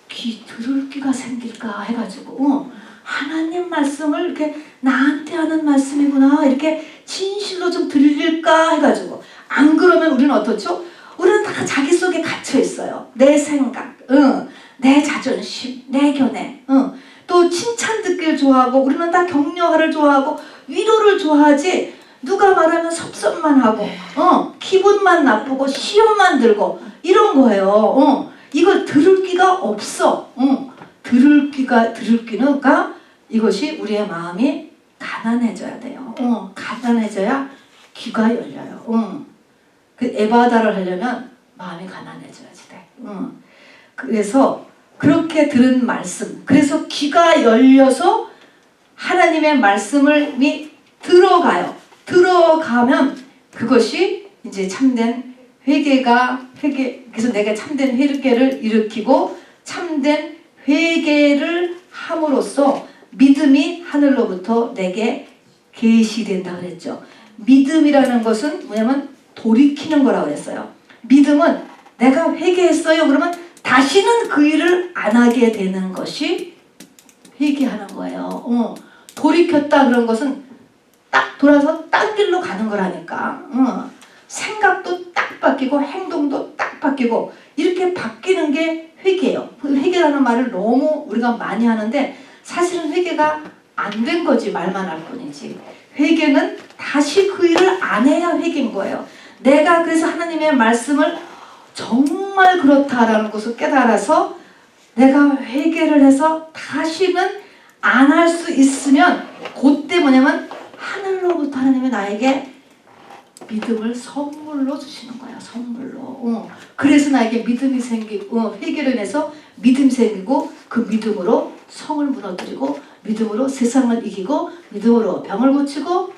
들을 귀가 생길까 해가지고 하나님 말씀을 이렇게 나한테 하는 말씀이구나 이렇게 진실로 좀 들릴까 해가지고. 안 그러면 우리는 어떻죠? 우리는 다 자기 속에 갇혀 있어요. 내 생각, 내 자존심, 내 견해, 또 칭찬 듣기를 좋아하고 우리는 다 격려를 좋아하고 위로를 좋아하지. 누가 말하면 섭섭만 하고 기분만 나쁘고 시험만 들고 이런 거예요. 이걸 들을 귀가 없어. 들을 귀는 이것이 우리의 마음이 가난해져야 돼요. 가난해져야 귀가 열려요. 그 에바다를 하려면 마음이 가난해져야지 돼. 그래서 그렇게 들은 말씀, 그래서 귀가 열려서 하나님의 말씀을 들어가요. 들어가면 그것이 이제 참된 그래서 내가 참된 회개를 일으키고 참된 회개를 함으로써 믿음이 하늘로부터 내게 계시된다 그랬죠. 믿음이라는 것은 뭐냐면 돌이키는 거라고 그랬어요. 믿음은 내가 회개했어요. 그러면 다시는 그 일을 안 하게 되는 것이 회개하는 거예요. 돌이켰다 그런 것은 딱 돌아서 딴 길로 가는 거라니까. 생각도 딱 바뀌고 행동도 딱 바뀌고 이렇게 바뀌는 게 회개예요. 회개라는 말을 너무 우리가 많이 하는데 사실은 회개가 안 된 거지, 말만 할 뿐이지. 회개는 다시 그 일을 안 해야 회개인 거예요. 내가 그래서 하나님의 말씀을 정말 그렇다라는 것을 깨달아서 내가 회개를 해서 다시는 안 할 수 있으면 그때 뭐냐면 하늘로부터 하나님이 나에게 믿음을 선물로 주시는 거야. 선물로. 그래서 나에게 믿음이 생기고 회개를 해서 믿음이 생기고 그 믿음으로 성을 무너뜨리고 믿음으로 세상을 이기고 믿음으로 병을 고치고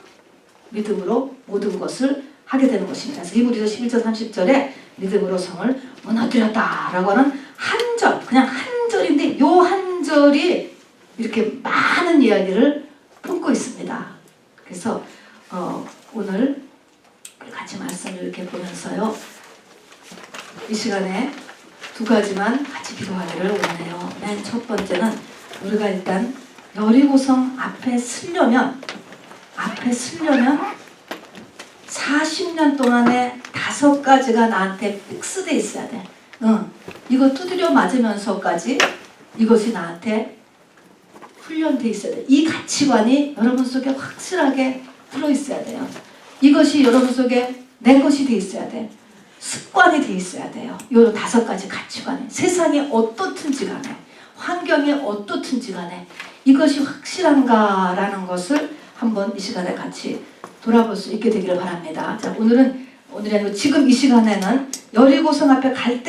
믿음으로 모든 것을 하게 되는 것입니다. 그래서 히브리서 11절 30절에 믿음으로 성을 무너뜨렸다라고 하는 한 절, 그냥 한 절인데 요 한 절이 이렇게 많은 이야기를 품고 있습니다. 그래서 오늘 같이 말씀을 이렇게 보면서요. 이 시간에 두 가지만 같이 기도하기를 원해요. 맨 첫 번째는 우리가 일단 여리고성 앞에 서려면 40년 동안에 5가지가 나한테 픽스돼 있어야 돼. 이거 두드려 맞으면서까지 이것이 나한테 훈련돼 있어야 돼. 이 가치관이 여러분 속에 확실하게 들어있어야 돼요. 이것이 여러분 속에 내 것이 돼 있어야 돼. 습관이 돼 있어야 돼요. 이 5가지 가치관에 세상이 어떻든지 간에 환경이 어떻든지 간에 이것이 확실한가라는 것을 한번 이 시간에 같이 돌아볼 수 있게 되기를 바랍니다. 자, 오늘이 아니고 지금 이 시간에는 여리고성 앞에 갈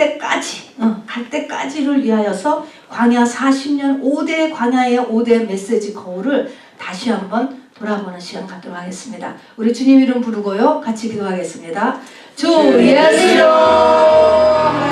때까지를 위하여서 광야 40년 5대 광야의 5대 메시지 거울을 다시 한번 돌아보는 시간 갖도록 하겠습니다. 우리 주님 이름 부르고요. 같이 기도하겠습니다. 주 예수로